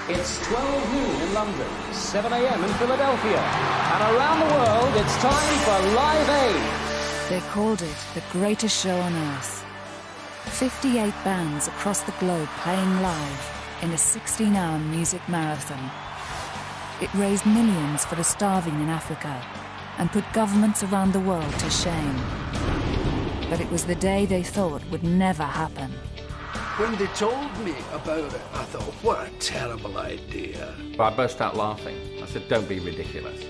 It's 12 noon in London, 7 a.m. in Philadelphia, and around the world it's time for Live Aid. They called it the greatest show on earth. 58 bands across the globe playing live in a 16-hour music marathon. It raised millions for the starving in Africa and put governments around the world to shame. But it was the day they thought would never happen. When they told me about it, I thought, what a terrible idea. I burst out laughing. I said, don't be ridiculous.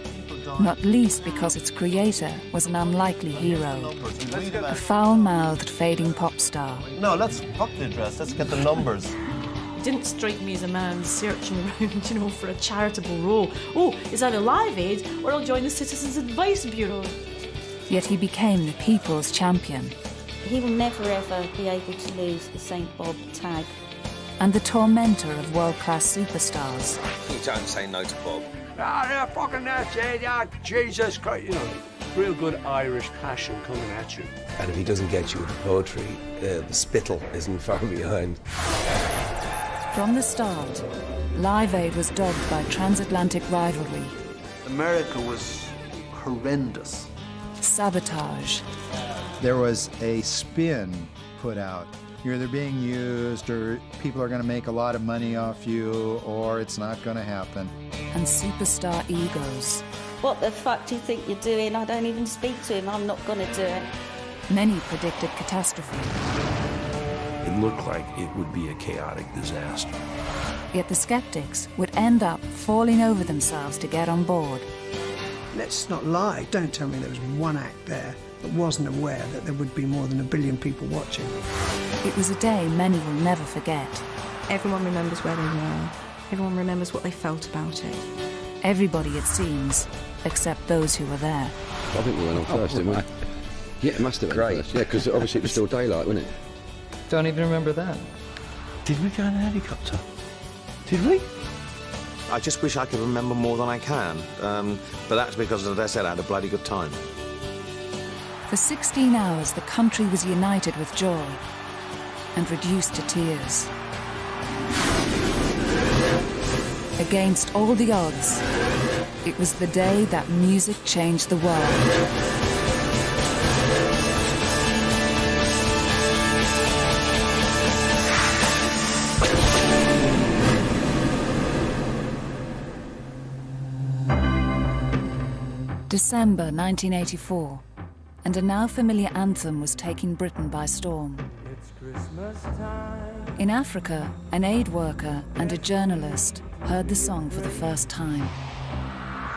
Not least because its creator was an unlikely hero, a foul-mouthed fading pop star. No, let's fuck the address, let's get the numbers. It didn't strike me as a man searching around, for a charitable role. Oh, is that a Live Aid, or I'll join the Citizens Advice Bureau? Yet he became the people's champion. He will never ever be able to lose the St. Bob tag. And the tormentor of world-class superstars. You don't say no to Bob. Yeah, fucking that's it, yeah, Jesus Christ, real good Irish passion coming at you. And if he doesn't get you with the poetry, the spittle isn't far behind. From the start, Live Aid was dogged by transatlantic rivalry. America was horrendous. Sabotage. There was a spin put out. You're either being used, or people are going to make a lot of money off you, or it's not going to happen. And superstar egos. What the fuck do you think you're doing? I don't even speak to him. I'm not going to do it. Many predicted catastrophe. It looked like it would be a chaotic disaster. Yet the skeptics would end up falling over themselves to get on board. Let's not lie. Don't tell me there was one act there that wasn't aware that there would be more than 1 billion people watching. It was a day many will never forget. Everyone remembers where they were. Everyone remembers what they felt about it. Everybody, it seems, except those who were there. I think we went on first, didn't we? Yeah, it must have been great. First. Yeah, because obviously it was still daylight, wasn't it? Don't even remember that. Did we go in a helicopter? Did we? I just wish I could remember more than I can. But that's because, as I said, I had a bloody good time. For 16 hours, the country was united with joy and reduced to tears. Against all the odds, it was the day that music changed the world. December 1984, and a now familiar anthem was taking Britain by storm. In Africa, an aid worker and a journalist heard the song for the first time.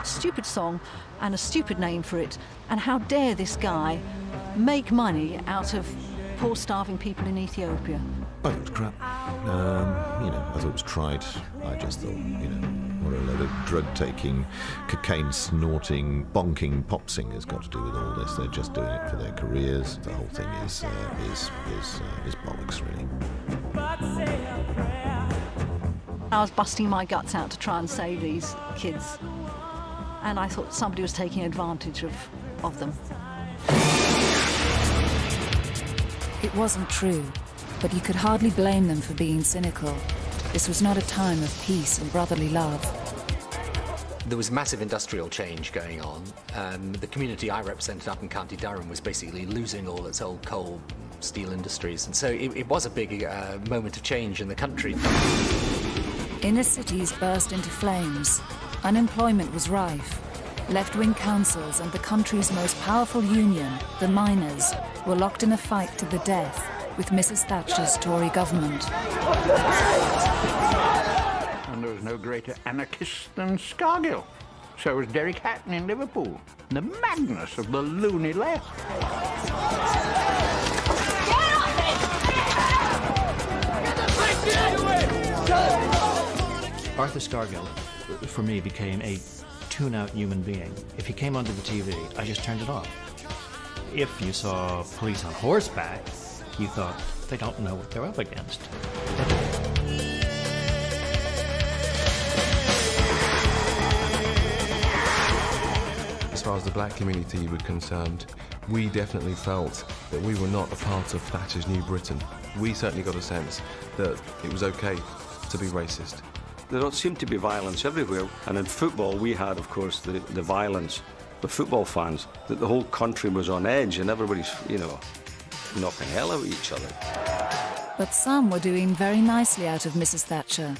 Stupid song and a stupid name for it, and how dare this guy make money out of poor starving people in Ethiopia. I thought it was crap. I thought it was trite. I just thought, what a load of drug-taking, cocaine-snorting, bonking pop singers got to do with all this. They're just doing it for their careers. The whole thing is bollocks, really. I was busting my guts out to try and save these kids, and I thought somebody was taking advantage of them. It wasn't true, but you could hardly blame them for being cynical. This was not a time of peace and brotherly love. There was massive industrial change going on. The community I represented up in County Durham was basically losing all its old coal, steel industries, and so it was a big moment of change in the country. Inner cities burst into flames. Unemployment was rife. Left-wing councils and the country's most powerful union, the miners, were locked in a fight to the death with Mrs. Thatcher's Tory government. And there was no greater anarchist than Scargill. So was Derek Hatton in Liverpool. The madness of the loony left. Arthur Scargill, for me, became a tune-out human being. If he came onto the TV, I just turned it off. If you saw police on horseback, you thought, they don't know what they're up against. As far as the black community were concerned, we definitely felt that we were not a part of Thatcher's New Britain. We certainly got a sense that it was okay to be racist. There seemed to be violence everywhere. And in football, we had, of course, the violence, the football fans, that the whole country was on edge and everybody's, you know, knocking hell out of each other. But some were doing very nicely out of Mrs. Thatcher.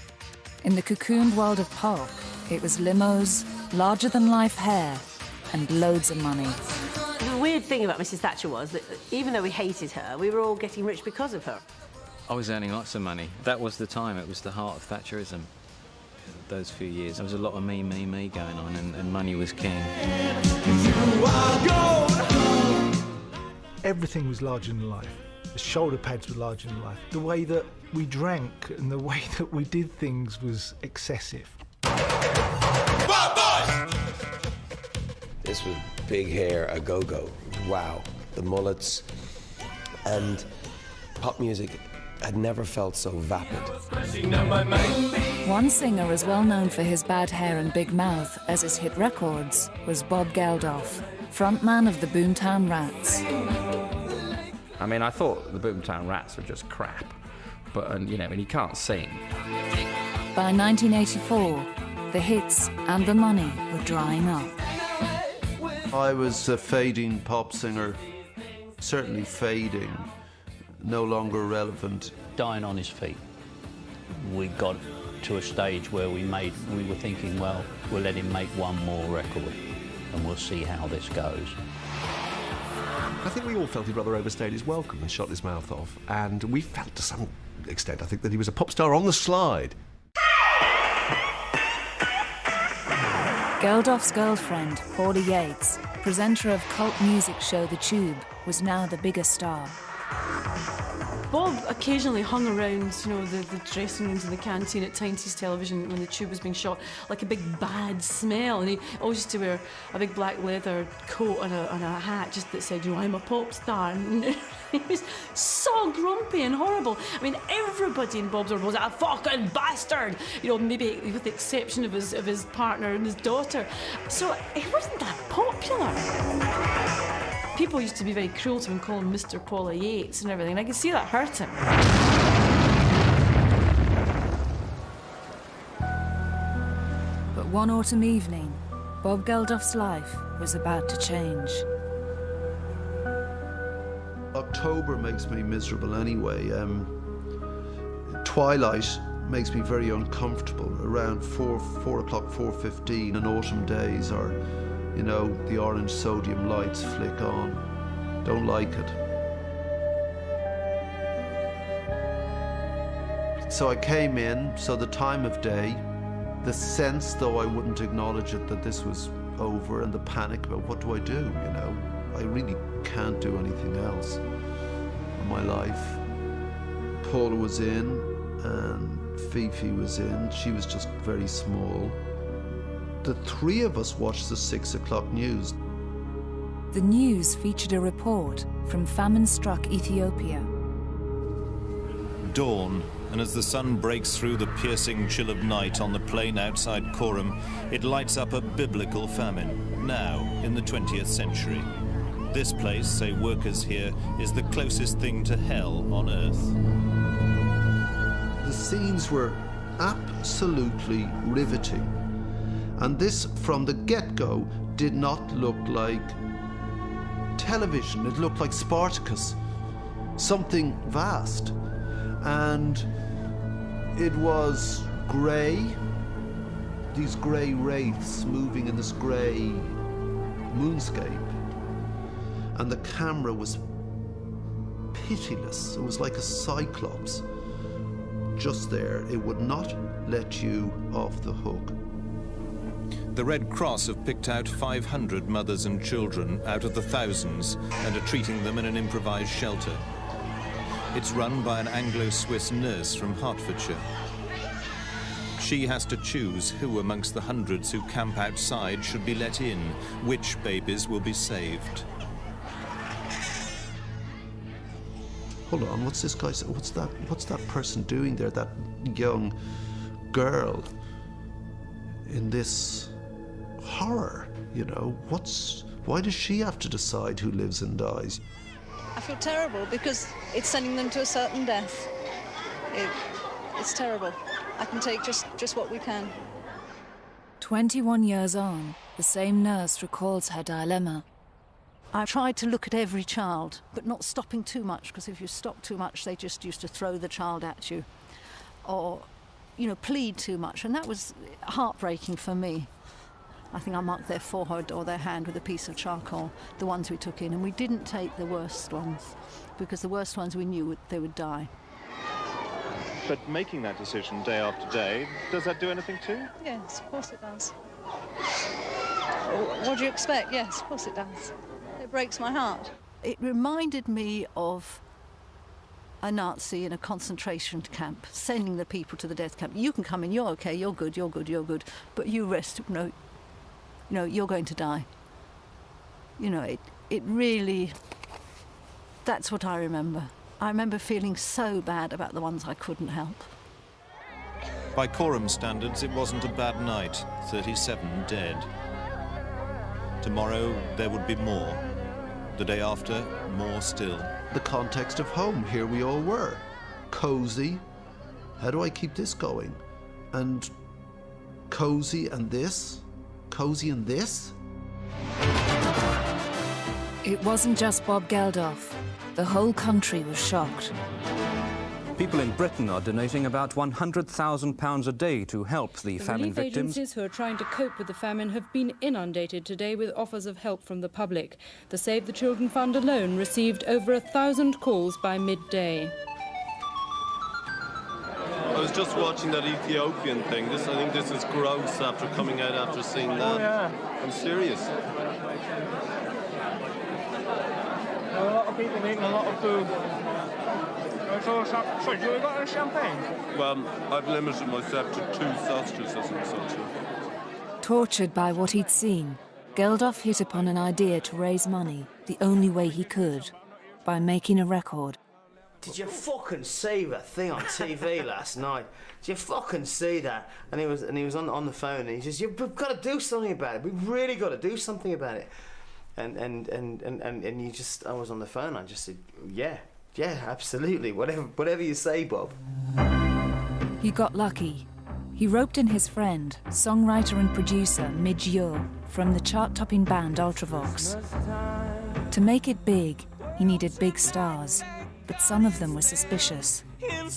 In the cocooned world of pop, it was limos, larger-than-life hair, and loads of money. The weird thing about Mrs. Thatcher was that even though we hated her, we were all getting rich because of her. I was earning lots of money. That was the time. It was the heart of Thatcherism. Those few years, there was a lot of me going on, and money was king. Everything was larger than life. The shoulder pads were larger than life. The way that we drank and the way that we did things was excessive. This was big hair, a go-go. Wow. The mullets. And pop music had never felt so vapid. One singer as well known for his bad hair and big mouth as his hit records was Bob Geldof, frontman of the Boomtown Rats. I mean, I thought the Boomtown Rats were just crap, but, you know, and he can't sing. By 1984, the hits and the money were drying up. I was a fading pop singer, certainly fading, no longer relevant. Dying on his feet. We got to a stage where we were thinking, well, we'll let him make one more record and we'll see how this goes. I think we all felt he rather overstayed his welcome and shot his mouth off, and we felt to some extent, I think, that he was a pop star on the slide. Geldof's girlfriend, Paula Yates, presenter of cult music show The Tube, was now the biggest star. Bob occasionally hung around, you know, the dressing rooms and the canteen at Tyne's television when The Tube was being shot, like a big bad smell. And he always used to wear a big black leather coat and a hat just that said, you know, I'm a pop star. And he was so grumpy and horrible. I mean, everybody in Bob's world was a fucking bastard. You know, maybe with the exception of his partner and his daughter. So he wasn't that popular. People used to be very cruel to him, call him Mr. Paula Yates and everything, and I could see that hurt him. But one autumn evening, Bob Geldof's life was about to change. October makes me miserable anyway. Twilight makes me very uncomfortable. Around 4 o'clock, 4:15 on autumn days, or, you know, the orange sodium lights flick on. Don't like it. So I came in, so the time of day, the sense, though I wouldn't acknowledge it, that this was over, and the panic about what do I do, you know? I really can't do anything else in my life. Paula was in, and Fifi was in. She was just very small. The three of us watched the 6 o'clock news. The news featured a report from famine-struck Ethiopia. Dawn, and as the sun breaks through the piercing chill of night on the plain outside Coram, it lights up a biblical famine, now in the 20th century. This place, say workers here, is the closest thing to hell on earth. The scenes were absolutely riveting. And this, from the get-go, did not look like television. It looked like Spartacus, something vast. And it was grey, these grey wraiths moving in this grey moonscape. And the camera was pitiless. It was like a cyclops just there. It would not let you off the hook. The Red Cross have picked out 500 mothers and children out of the thousands and are treating them in an improvised shelter. It's run by an Anglo-Swiss nurse from Hertfordshire. She has to choose who amongst the hundreds who camp outside should be let in, which babies will be saved. Hold on, what's this guy saying? What's that person doing there, that young girl in this horror, you know? Why does she have to decide who lives and dies? I feel terrible because it's sending them to a certain death. It's terrible. I can take just what we can. 21 years on, the same nurse recalls her dilemma. I tried to look at every child, but not stopping too much, because if you stop too much, they just used to throw the child at you. Or, you know, plead too much, and that was heartbreaking for me. I think I marked their forehead or their hand with a piece of charcoal, the ones we took in, and we didn't take the worst ones, because the worst ones we knew they would die. But making that decision day after day, does that do anything too? Yes, of course it does. What do you expect? Yes, of course it does. It breaks my heart. It reminded me of a Nazi in a concentration camp, sending the people to the death camp. You can come in, you're okay, you're good, you're good, you're good, but you rest, no, you're going to die. You know, it really, that's what I remember. I remember feeling so bad about the ones I couldn't help. By quorum standards, it wasn't a bad night. 37 dead. Tomorrow, there would be more. The day after, more still. The context of home, here we all were. Cosy. How do I keep this going? And cozy and this? Cozy and this? It wasn't just Bob Geldof. The whole country was shocked. People in Britain are donating about £100,000 a day to help the famine victims. Relief agencies who are trying to cope with the famine have been inundated today with offers of help from the public. The Save the Children Fund alone received over 1,000 calls by midday. I was just watching that Ethiopian thing. I think this is gross after coming out after seeing that. Oh, yeah. I'm serious. A lot of people eating a lot of food. So you got a champagne? Well, I've limited myself to 2 sausages and such. Tortured by what he'd seen, Geldof hit upon an idea to raise money the only way he could, by making a record. Did you fucking see that thing on TV last night? Did you fucking see that? And he was on the phone and he says, "You've got to do something about it. We've really got to do something about it." And you just, I was on the phone. I just said, "Yeah, absolutely. Whatever you say, Bob." He got lucky. He roped in his friend, songwriter and producer Midge Ure from the chart-topping band Ultravox. To make it big, he needed big stars, but some of them were suspicious. When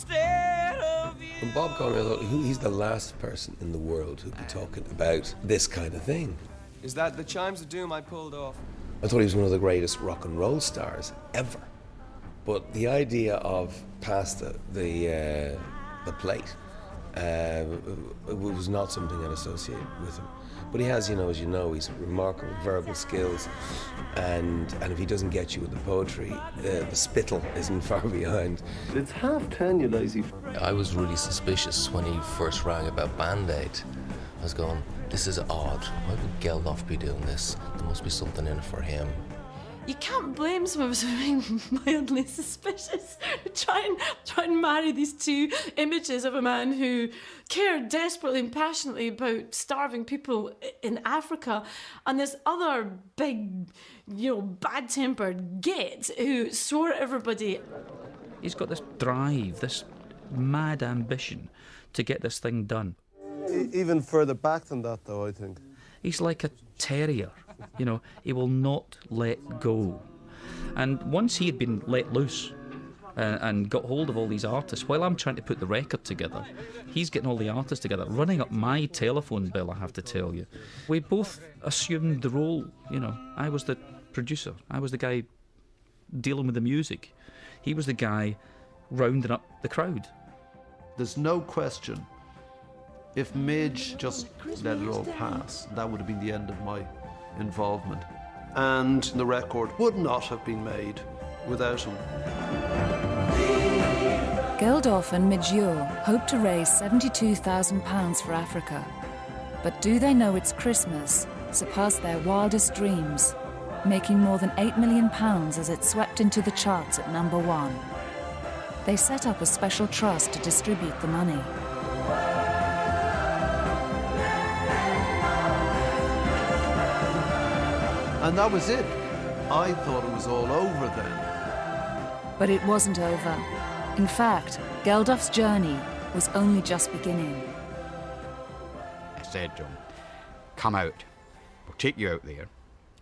Bob called me, I thought, he's the last person in the world who'd be talking about this kind of thing. Is that the chimes of doom I pulled off? I thought he was one of the greatest rock and roll stars ever. But the idea of past the plate was not something I'd associate with him. But he has, as you know, he's remarkable verbal skills, and if he doesn't get you with the poetry, the spittle isn't far behind. It's 10:30, you lazy. I was really suspicious when he first rang about Band-Aid. I was going, this is odd. Why would Geldof be doing this? There must be something in it for him. You can't blame some of us for being mildly suspicious. Try and marry these two images of a man who cared desperately and passionately about starving people in Africa, and this other big, bad-tempered git who swore at everybody. He's got this drive, this mad ambition to get this thing done. Even further back than that, though, I think. He's like a terrier, he will not let go. And once he had been let loose and got hold of all these artists, while I'm trying to put the record together, he's getting all the artists together, running up my telephone bill, I have to tell you. We both assumed the role, I was the producer, I was the guy dealing with the music. He was the guy rounding up the crowd. There's no question. If Midge just let it all pass, that would have been the end of my involvement. And the record would not have been made without him. Geldof and Midge Ure hope to raise £72,000 for Africa. But do they know it's Christmas surpassed their wildest dreams, making more than £8 million as it swept into the charts at #1. They set up a special trust to distribute the money. And that was it. I thought it was all over then. But it wasn't over. In fact, Geldof's journey was only just beginning. I said to him, come out. We'll take you out there.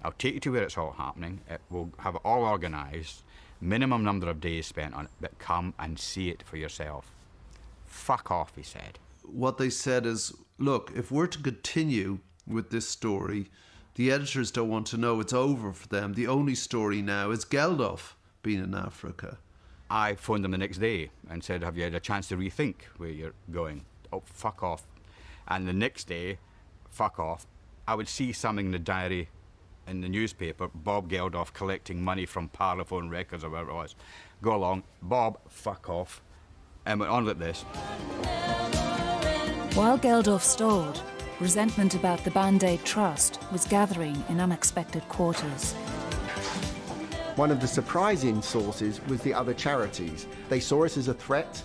I'll take you to where it's all happening. We'll have it all organised. Minimum number of days spent on it, but come and see it for yourself. Fuck off, he said. What they said is, look, if we're to continue with this story, the editors don't want to know. It's over for them. The only story now is Geldof being in Africa. I phoned them the next day and said, have you had a chance to rethink where you're going? Oh, fuck off. And the next day, fuck off, I would see something in the diary, in the newspaper, Bob Geldof collecting money from Parlophone Records or whatever it was. Go along, Bob, fuck off, and went on like this. While Geldof stalled, resentment about the Band-Aid Trust was gathering in unexpected quarters. One of the surprising sources was the other charities. They saw us as a threat.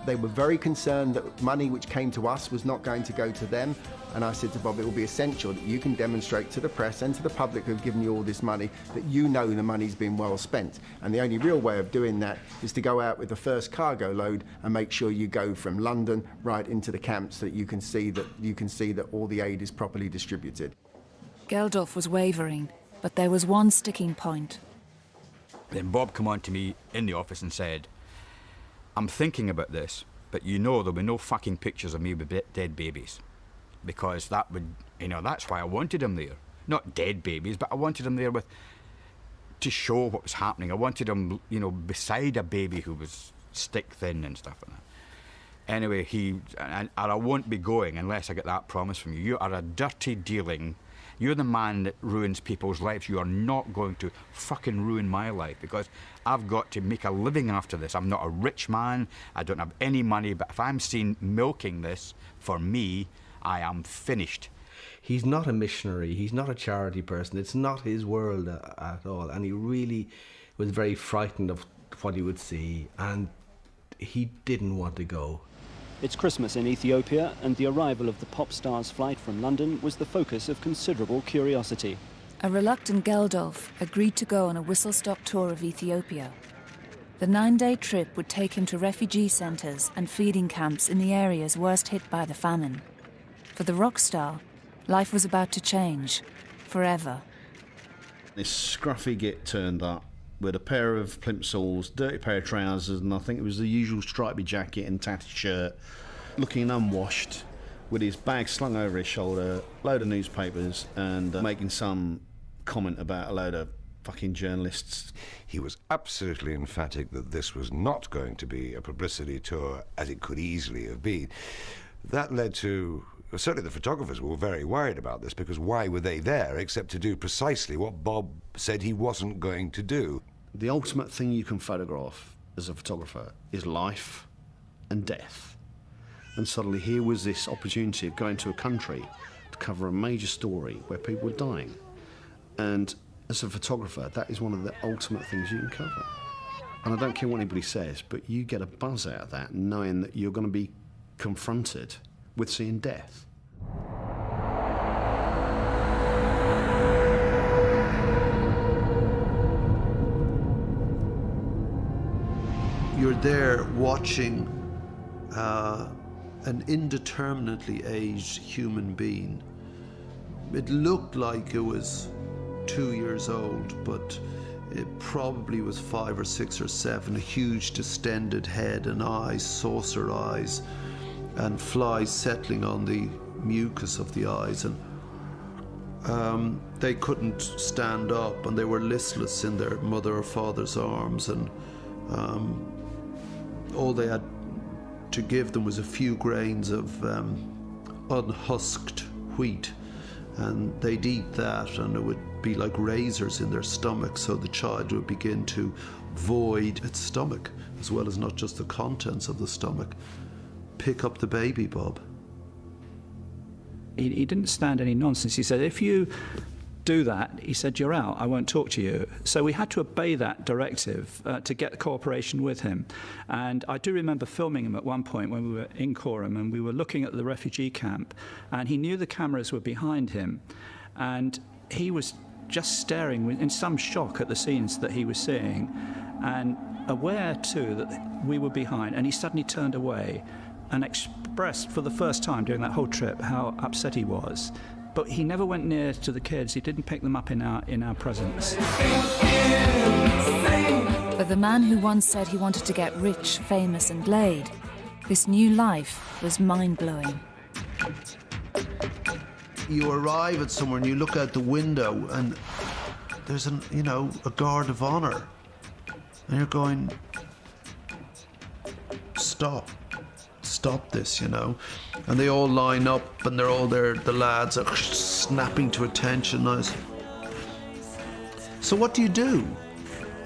They were very concerned that money which came to us was not going to go to them. And I said to Bob, it will be essential that you can demonstrate to the press and to the public who have given you all this money that you know the money's been well spent. And the only real way of doing that is to go out with the first cargo load and make sure you go from London right into the camps so that you can see that all the aid is properly distributed. Geldof was wavering, but there was one sticking point. Then Bob came on to me in the office and said, I'm thinking about this, but you know there'll be no fucking pictures of me with dead babies. Because that would, that's why I wanted him there. Not dead babies, but I wanted him there to show what was happening. I wanted him, beside a baby who was stick thin and stuff like that. Anyway, and I won't be going unless I get that promise from you. You are a dirty dealing. You're the man that ruins people's lives. You are not going to fucking ruin my life because I've got to make a living after this. I'm not a rich man. I don't have any money, but if I'm seen milking this for me, I am finished. He's not a missionary. He's not a charity person. It's not his world at all. And he really was very frightened of what he would see, and he didn't want to go. It's Christmas in Ethiopia, and the arrival of the pop star's flight from London was the focus of considerable curiosity. A reluctant Geldof agreed to go on a whistle-stop tour of Ethiopia. The 9-day trip would take him to refugee centres and feeding camps in the areas worst hit by the famine. For the rock star, life was about to change, forever. This scruffy git turned up with a pair of plimsolls, dirty pair of trousers, and I think it was the usual stripy jacket and tatty shirt, looking unwashed, with his bag slung over his shoulder, load of newspapers, and making some comment about a load of fucking journalists. He was absolutely emphatic that this was not going to be a publicity tour as it could easily have been. That led to... Certainly the photographers were very worried about this because why were they there except to do precisely what Bob said he wasn't going to do? The ultimate thing you can photograph as a photographer is life and death. And suddenly here was this opportunity of going to a country to cover a major story where people were dying. And as a photographer, that is one of the ultimate things you can cover. And I don't care what anybody says, but you get a buzz out of that knowing that you're going to be confronted with seeing death. You're there watching an indeterminately aged human being. It looked like it was 2 years old, but it probably was 5 or 6 or 7, a huge distended head and eyes, saucer eyes, and flies settling on the mucus of the eyes, and they couldn't stand up, and they were listless in their mother or father's arms, and all they had to give them was a few grains of unhusked wheat, and they'd eat that, and it would be like razors in their stomach, so the child would begin to void its stomach, as well as not just the contents of the stomach. Pick up the baby, Bob. He didn't stand any nonsense. He said, if you do that, he said, you're out, I won't talk to you. So we had to obey that directive to get cooperation with him. And I do remember filming him at one point when we were in Coram, and we were looking at the refugee camp, and he knew the cameras were behind him, and he was just staring in some shock at the scenes that he was seeing, and aware too that we were behind, and he suddenly turned away and expressed for the first time during that whole trip how upset he was. But he never went near to the kids. He didn't pick them up in our presence. For the man who once said he wanted to get rich, famous and laid, this new life was mind-blowing. You arrive at somewhere and you look out the window and there's a guard of honor. And you're going, stop this, And they all line up and they're all there, the lads are snapping to attention. So what do you do?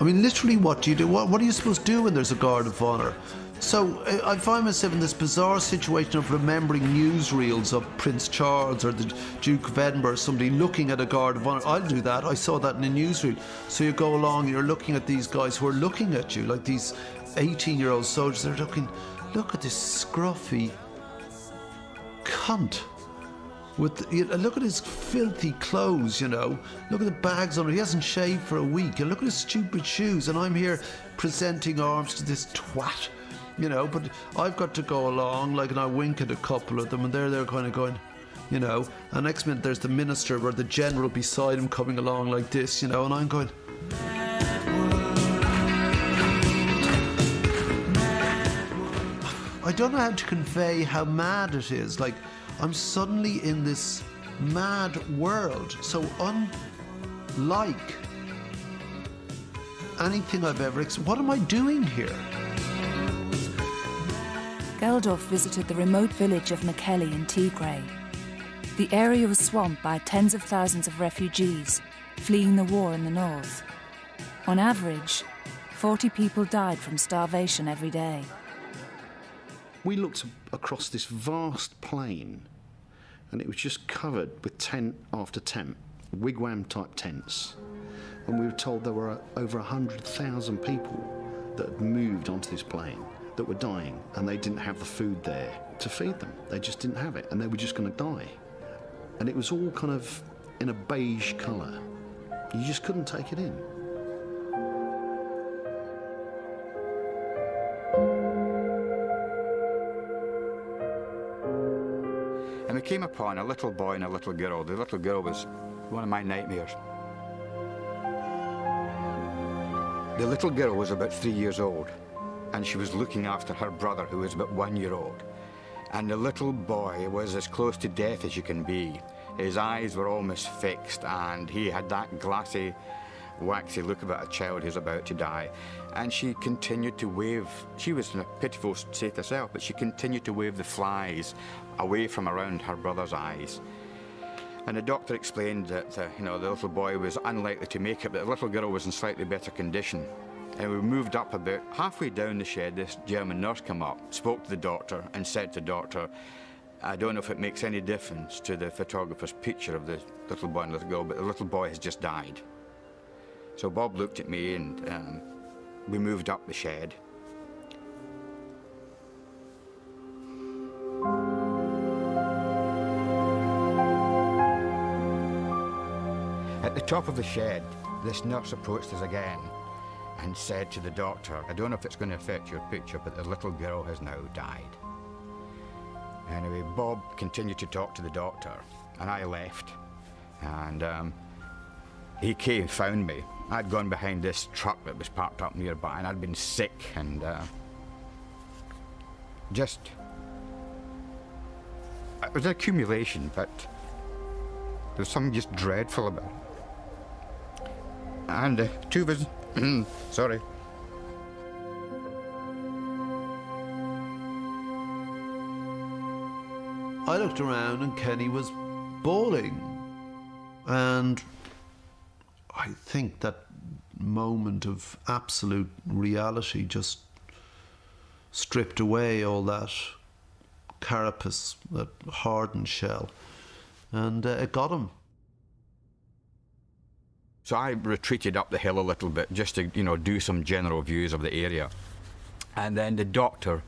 I mean, literally, what do you do? What are you supposed to do when there's a guard of honor? So I find myself in this bizarre situation of remembering newsreels of Prince Charles or the Duke of Edinburgh, somebody looking at a guard of honor. I'll do that. I saw that in a newsreel. So you go along and you're looking at these guys who are looking at you, like these 18-year-old soldiers. They're looking, look at this scruffy cunt. Look at his filthy clothes, Look at the bags on it. He hasn't shaved for a week. And look at his stupid shoes. And I'm here presenting arms to this twat. But I've got to go along, and I wink at a couple of them, and they're kind of going, and next minute there's the minister or the general beside him coming along like this, and I'm going, I don't know how to convey how mad it is. Like, I'm suddenly in this mad world, so unlike anything I've ever experienced. What am I doing here? Geldof visited the remote village of Mekelle in Tigray. The area was swamped by tens of thousands of refugees fleeing the war in the north. On average, 40 people died from starvation every day. We looked across this vast plain, and it was just covered with tent after tent, wigwam-type tents. And we were told there were over 100,000 people that had moved onto this plain that were dying, and they didn't have the food there to feed them. They just didn't have it, and they were just going to die. And it was all kind of in a beige colour. You just couldn't take it in. And we came upon a little boy and a little girl. The little girl was one of my nightmares. The little girl was about 3 years old, and she was looking after her brother, who was about 1 year old. And the little boy was as close to death as you can be. His eyes were almost fixed, and he had that glassy, waxy look about a child who's about to die. And she continued to wave. She was in a pitiful state herself, but she continued to wave the flies away from around her brother's eyes. And the doctor explained that the little boy was unlikely to make it, but the little girl was in slightly better condition. And we moved up about halfway down the shed. This German nurse came up, spoke to the doctor, and said to the doctor, I don't know if it makes any difference to the photographer's picture of the little boy and little girl, but the little boy has just died. So Bob looked at me, and we moved up the shed. At the top of the shed, this nurse approached us again and said to the doctor, I don't know if it's going to affect your picture, but the little girl has now died. Anyway, Bob continued to talk to the doctor, and I left. And he came, found me. I'd gone behind this truck that was parked up nearby, and I'd been sick and just... It was an accumulation, but there was something just dreadful about it. And two of us... sorry. I looked around and Kenny was bawling. And I think that moment of absolute reality just stripped away all that carapace, that hardened shell, and it got him. So I retreated up the hill a little bit just to, do some general views of the area. And then the doctor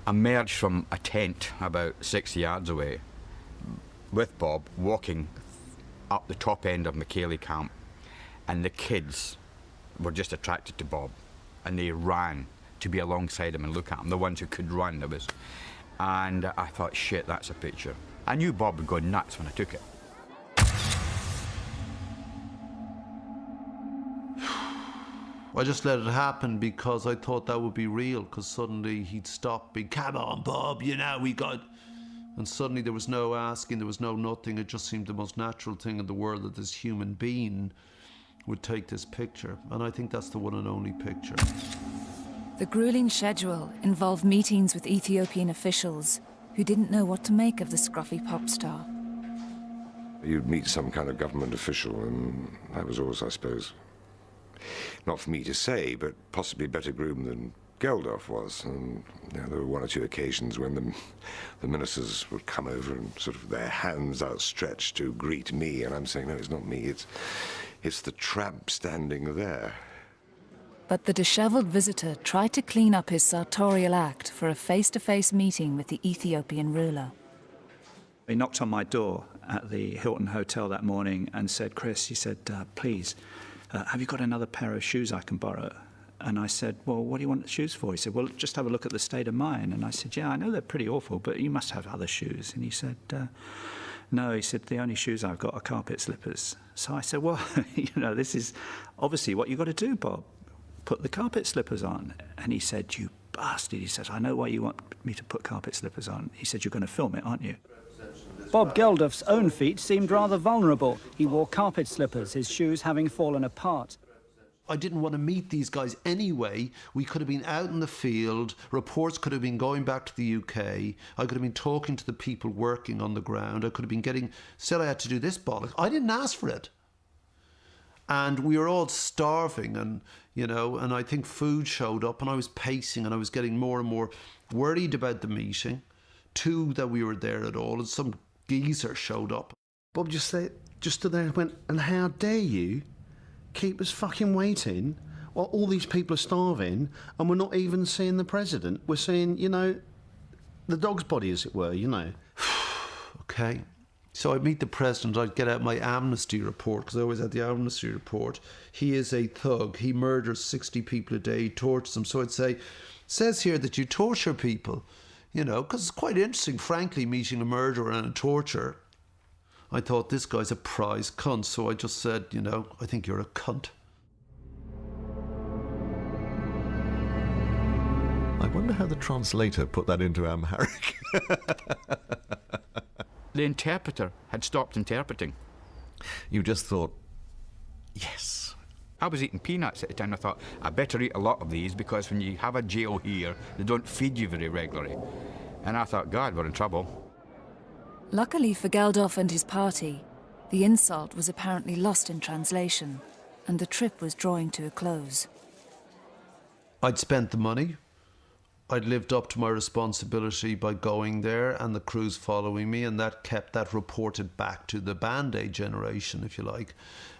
emerged from a tent about 6 yards away with Bob, walking up the top end of Mekelle camp. And the kids were just attracted to Bob, and they ran to be alongside him and look at him, the ones who could run. There was, and I thought, shit, that's a picture. I knew Bob would go nuts when I took it. I just let it happen because I thought that would be real, because suddenly he'd stop being, come on, Bob, you know, we got... And suddenly there was no asking, there was no nothing. It just seemed the most natural thing in the world that this human being would take this picture. And I think that's the one and only picture. The grueling schedule involved meetings with Ethiopian officials who didn't know what to make of the scruffy pop star. You'd meet some kind of government official, and that was always, I suppose, not for me to say, but possibly better groomed than Geldof was. And you know, there were one or two occasions when the ministers would come over and sort of their hands outstretched to greet me, and I'm saying, no, it's not me, it's the tramp standing there. But the dishevelled visitor tried to clean up his sartorial act for a face-to-face meeting with the Ethiopian ruler. He knocked on my door at the Hilton Hotel that morning and said, Chris, he said, please, have you got another pair of shoes I can borrow? And I said, well, what do you want the shoes for? He said, well, just have a look at the state of mine. And I said, yeah, I know they're pretty awful, but you must have other shoes. And he said, no, he said, the only shoes I've got are carpet slippers. So I said, well, you know, this is obviously what you've got to do, Bob. Put the carpet slippers on. And he said, you bastard. He said, I know why you want me to put carpet slippers on. He said, you're going to film it, aren't you? Bob Geldof's own feet seemed rather vulnerable. He wore carpet slippers, his shoes having fallen apart. I didn't want to meet these guys anyway. We could have been out in the field, reports could have been going back to the UK, I could have been talking to the people working on the ground, I could have been getting... Still I had to do this bollocks. I didn't ask for it. And we were all starving, and, you know, and I think food showed up, and I was pacing, and I was getting more and more worried about the meeting. Two, that we were there at all, and some geezer showed up. Bob just stood there and went, and how dare you keep us fucking waiting while all these people are starving and we're not even seeing the president. We're seeing, you know, the dog's body, as it were, you know. Okay. So I'd meet the president, I'd get out my amnesty report, because I always had the amnesty report. He is a thug. He murders 60 people a day, he tortures them. So I'd say, says here that you torture people, you know, because it's quite interesting, frankly, meeting a murderer and a torturer. I thought, this guy's a prize cunt, so I just said, you know, I think you're a cunt. I wonder how the translator put that into Amharic. The interpreter had stopped interpreting. You just thought, yes. I was eating peanuts at the time. I thought, I better eat a lot of these, because when you have a jail here, they don't feed you very regularly. And I thought, God, we're in trouble. Luckily for Geldof and his party, the insult was apparently lost in translation, and the trip was drawing to a close. I'd spent the money. I'd lived up to my responsibility by going there, and the crews following me, and that kept that reported back to the Band-Aid generation, if you like.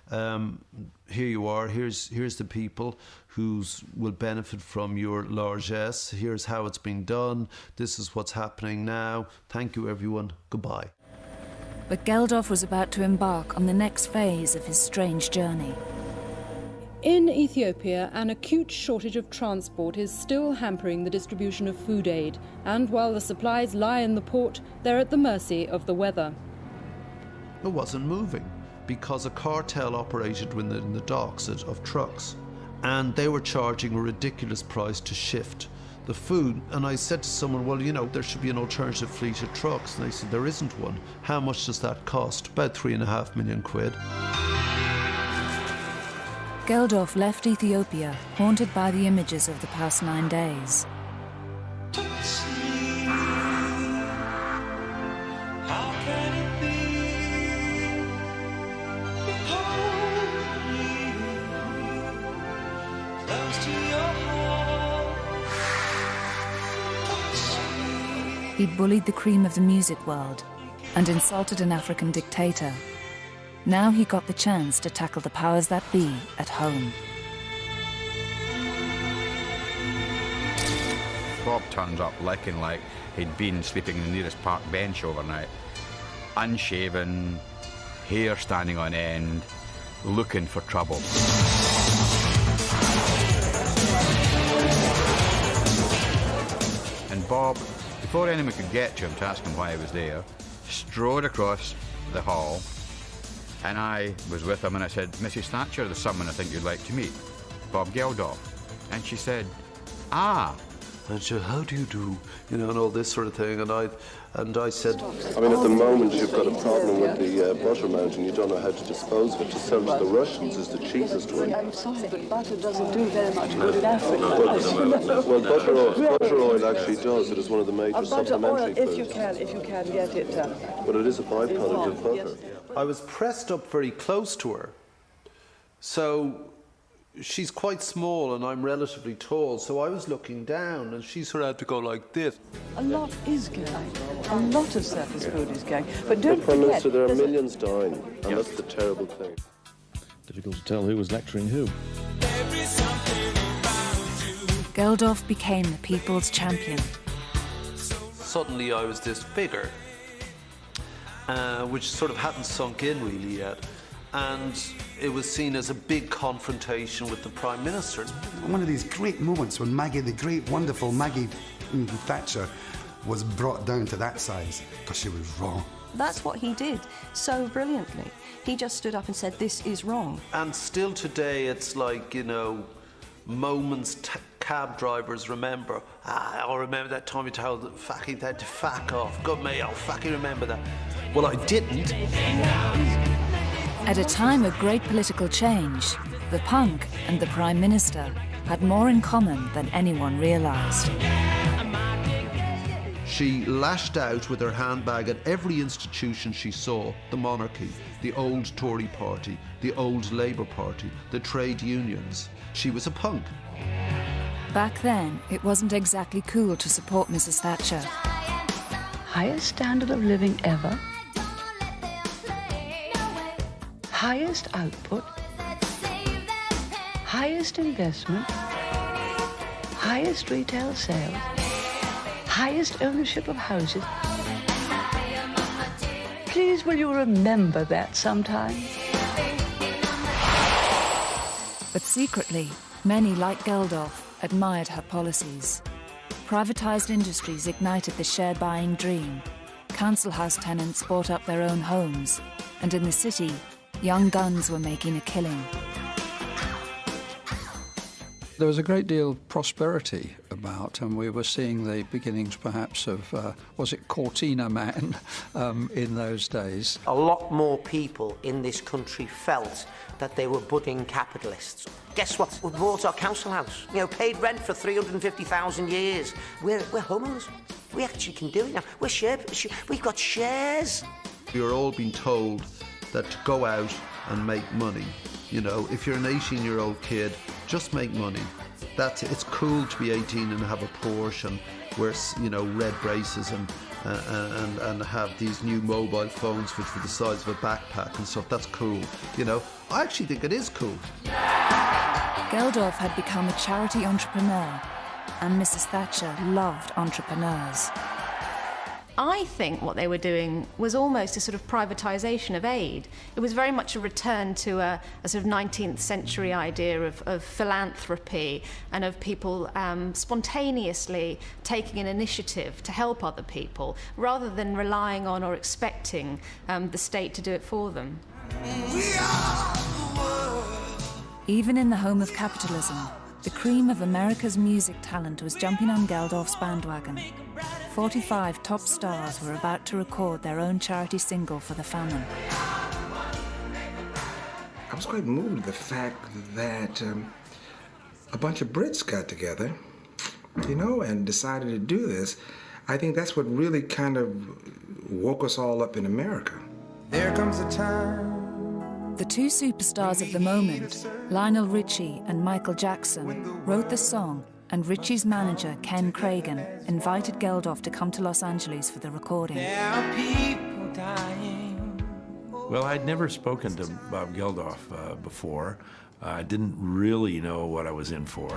Here you are, here's the people who will benefit from your largesse. Here's how it's been done. This is what's happening now. Thank you, everyone. Goodbye. But Geldof was about to embark on the next phase of his strange journey. In Ethiopia, an acute shortage of transport is still hampering the distribution of food aid, and while the supplies lie in the port, they're at the mercy of the weather. It wasn't moving because a cartel operated in the docks of trucks, and they were charging a ridiculous price to shift the food. And I said to someone, well, you know, there should be an alternative fleet of trucks. And they said, there isn't one. How much does that cost? About £3.5 million. Geldof left Ethiopia, haunted by the images of the past 9 days. He bullied the cream of the music world and insulted an African dictator. Now he got the chance to tackle the powers that be at home. Bob turns up looking like he'd been sleeping in the nearest park bench overnight. Unshaven, hair standing on end, looking for trouble. Bob, before anyone could get to him to ask him why he was there, strode across the hall, and I was with him, and I said, Mrs. Thatcher, there's someone I think you'd like to meet, Bob Geldof. And she said, ah. And she said, how do you do? You know, and all this sort of thing. And I said, I mean, at the moment you've got a problem with the butter mountain. You don't know how to dispose of it. To sell to the Russians is the cheapest way. I'm sorry, but butter doesn't do very much good in Africa. Well, butter oil actually does. It is one of the major supplementary foods. If you can get it. But it is a byproduct of butter. Yes. I was pressed up very close to her. So she's quite small and I'm relatively tall, so I was looking down and she sort of had to go like this. A lot is going. A lot of surface food is going. But don't Prime forget... Minister, there are millions dying, and that's the terrible thing. Difficult to tell who was lecturing who. Geldof became the people's champion. Suddenly I was this figure, which sort of hadn't sunk in really yet. And it was seen as a big confrontation with the Prime Minister. One of these great moments when Maggie, the great, wonderful Maggie Thatcher, was brought down to that size because she was wrong. That's what he did so brilliantly. He just stood up and said, this is wrong. And still today, it's like, you know, moments cab drivers remember. I'll remember that time you told the fucking that to fuck off. God me, I'll fucking remember that. Well, I didn't. At a time of great political change, the punk and the Prime Minister had more in common than anyone realised. She lashed out with her handbag at every institution she saw: the monarchy, the old Tory party, the old Labour Party, the trade unions. She was a punk. Back then, it wasn't exactly cool to support Mrs. Thatcher. Highest standard of living ever. Highest output. Highest investment. Highest retail sales. Highest ownership of houses. Please, will you remember that sometime? But secretly, many like Geldof admired her policies. Privatised industries ignited the share-buying dream. Council house tenants bought up their own homes. And in the city, young guns were making a killing. There was a great deal of prosperity about, and we were seeing the beginnings perhaps of, was it Cortina Man in those days? A lot more people in this country felt that they were budding capitalists. Guess what? We bought our council house, you know, paid rent for 350,000 years. We're homeowners. We actually can do it now. We've got shares. You're all being told that to go out and make money. You know, if you're an 18-year-old kid, just make money. It's cool to be 18 and have a Porsche and wear, you know, red braces and have these new mobile phones which were the size of a backpack and stuff. That's cool. You know, I actually think it is cool. Geldof had become a charity entrepreneur, and Mrs. Thatcher loved entrepreneurs. I think what they were doing was almost a sort of privatisation of aid. It was very much a return to a sort of 19th century idea of philanthropy and of people spontaneously taking an initiative to help other people, rather than relying on or expecting the state to do it for them. Even in the home of capitalism, the cream of America's music talent was jumping on Geldof's bandwagon. 45 top stars were about to record their own charity single for the famine. I was quite moved at the fact that a bunch of Brits got together, you know, and decided to do this. I think that's what really kind of woke us all up in America. There comes a time. The two superstars of the moment, Lionel Richie and Michael Jackson, wrote the song, and Richie's manager, Ken Cragen, invited Geldof to come to Los Angeles for the recording. There are people dying. Well, I'd never spoken to Bob Geldof before. I didn't really know what I was in for.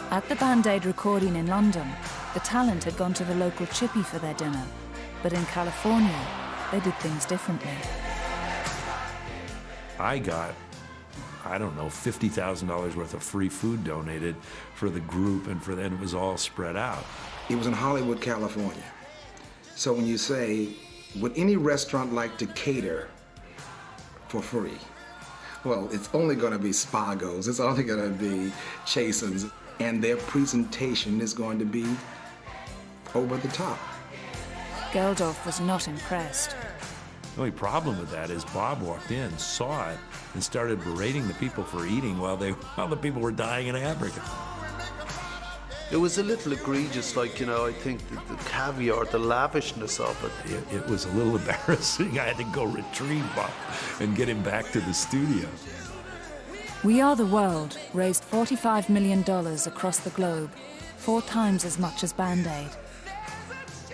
At the Band-Aid recording in London, the talent had gone to the local chippy for their dinner. But in California, they did things differently. I got I don't know, $50,000 worth of free food donated for the group, and then it was all spread out. It was in Hollywood, California. So when you say, would any restaurant like to cater for free? Well, it's only going to be Spagos, it's only going to be Chasen's, and their presentation is going to be over the top. Geldof was not impressed. The only problem with that is Bob walked in, saw it, and started berating the people for eating while the people were dying in Africa. It was a little egregious, like, you know, I think the caviar, the lavishness of it. It was a little embarrassing. I had to go retrieve Bob and get him back to the studio. We Are the World raised $45 million across the globe, 4 times as much as Band-Aid.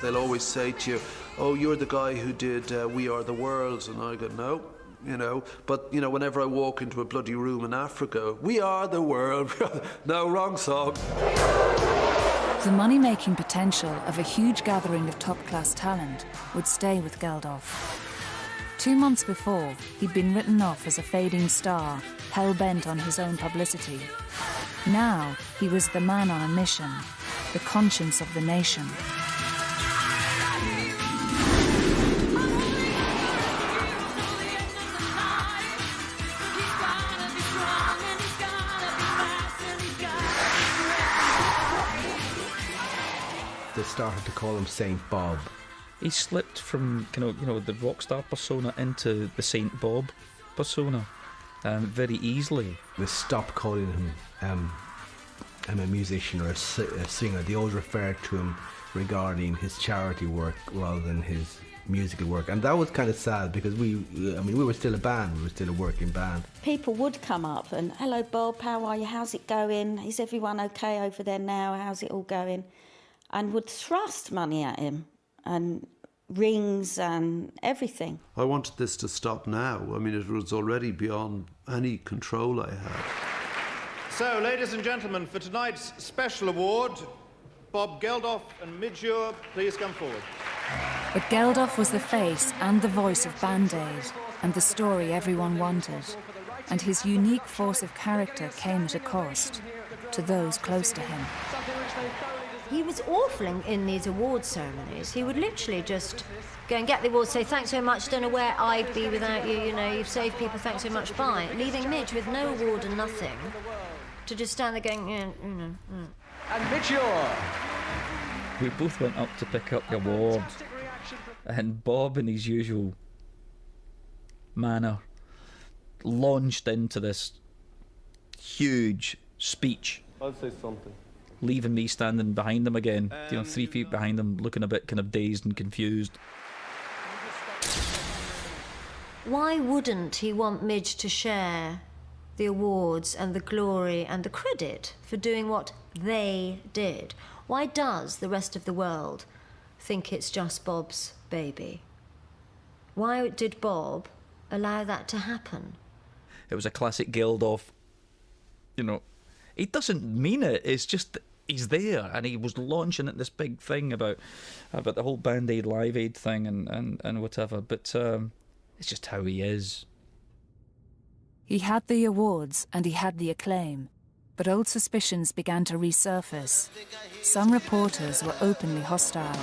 They'll always say to you, oh, you're the guy who did We Are the World, and I go, no, you know. But, you know, whenever I walk into a bloody room in Africa, we are the world. No, wrong song. The money-making potential of a huge gathering of top-class talent would stay with Geldof. 2 months before, he'd been written off as a fading star, hell-bent on his own publicity. Now, he was the man on a mission, the conscience of the nation. They started to call him Saint Bob. He slipped from the rock star persona into the Saint Bob persona very easily. They stopped calling him a musician or a singer. They always referred to him regarding his charity work rather than his musical work, and that was kind of sad because we were still a band, we were still a working band. People would come up and, hello Bob, how are you, how's it going, is everyone okay over there now, how's it all going, and would thrust money at him and rings and everything. I wanted this to stop now. I mean, it was already beyond any control I had. So, ladies and gentlemen, for tonight's special award, Bob Geldof and Midge Ure, please come forward. But Geldof was the face and the voice of Band-Aid, and the story everyone wanted. And his unique force of character came at a cost to those close to him. He was awful in these award ceremonies. He would literally just go and get the award, say, thanks so much, don't know where I'd be without you, you know, you've saved people, thanks so much, bye. Leaving Midge with no award and nothing, to just stand there going, yeah, And Midge Ure. We both went up to pick up the award, and Bob, in his usual manner, launched into this huge speech. I'll say something. Leaving me standing behind him again, 3 feet behind him, looking a bit kind of dazed and confused. Why wouldn't he want Midge to share the awards and the glory and the credit for doing what they did? Why does the rest of the world think it's just Bob's baby? Why did Bob allow that to happen? It was a classic Geldof, he doesn't mean it, it's just he's there, and he was launching at this big thing about the whole Band-Aid, Live Aid thing and whatever, but it's just how he is. He had the awards and he had the acclaim, but old suspicions began to resurface. Some reporters were openly hostile.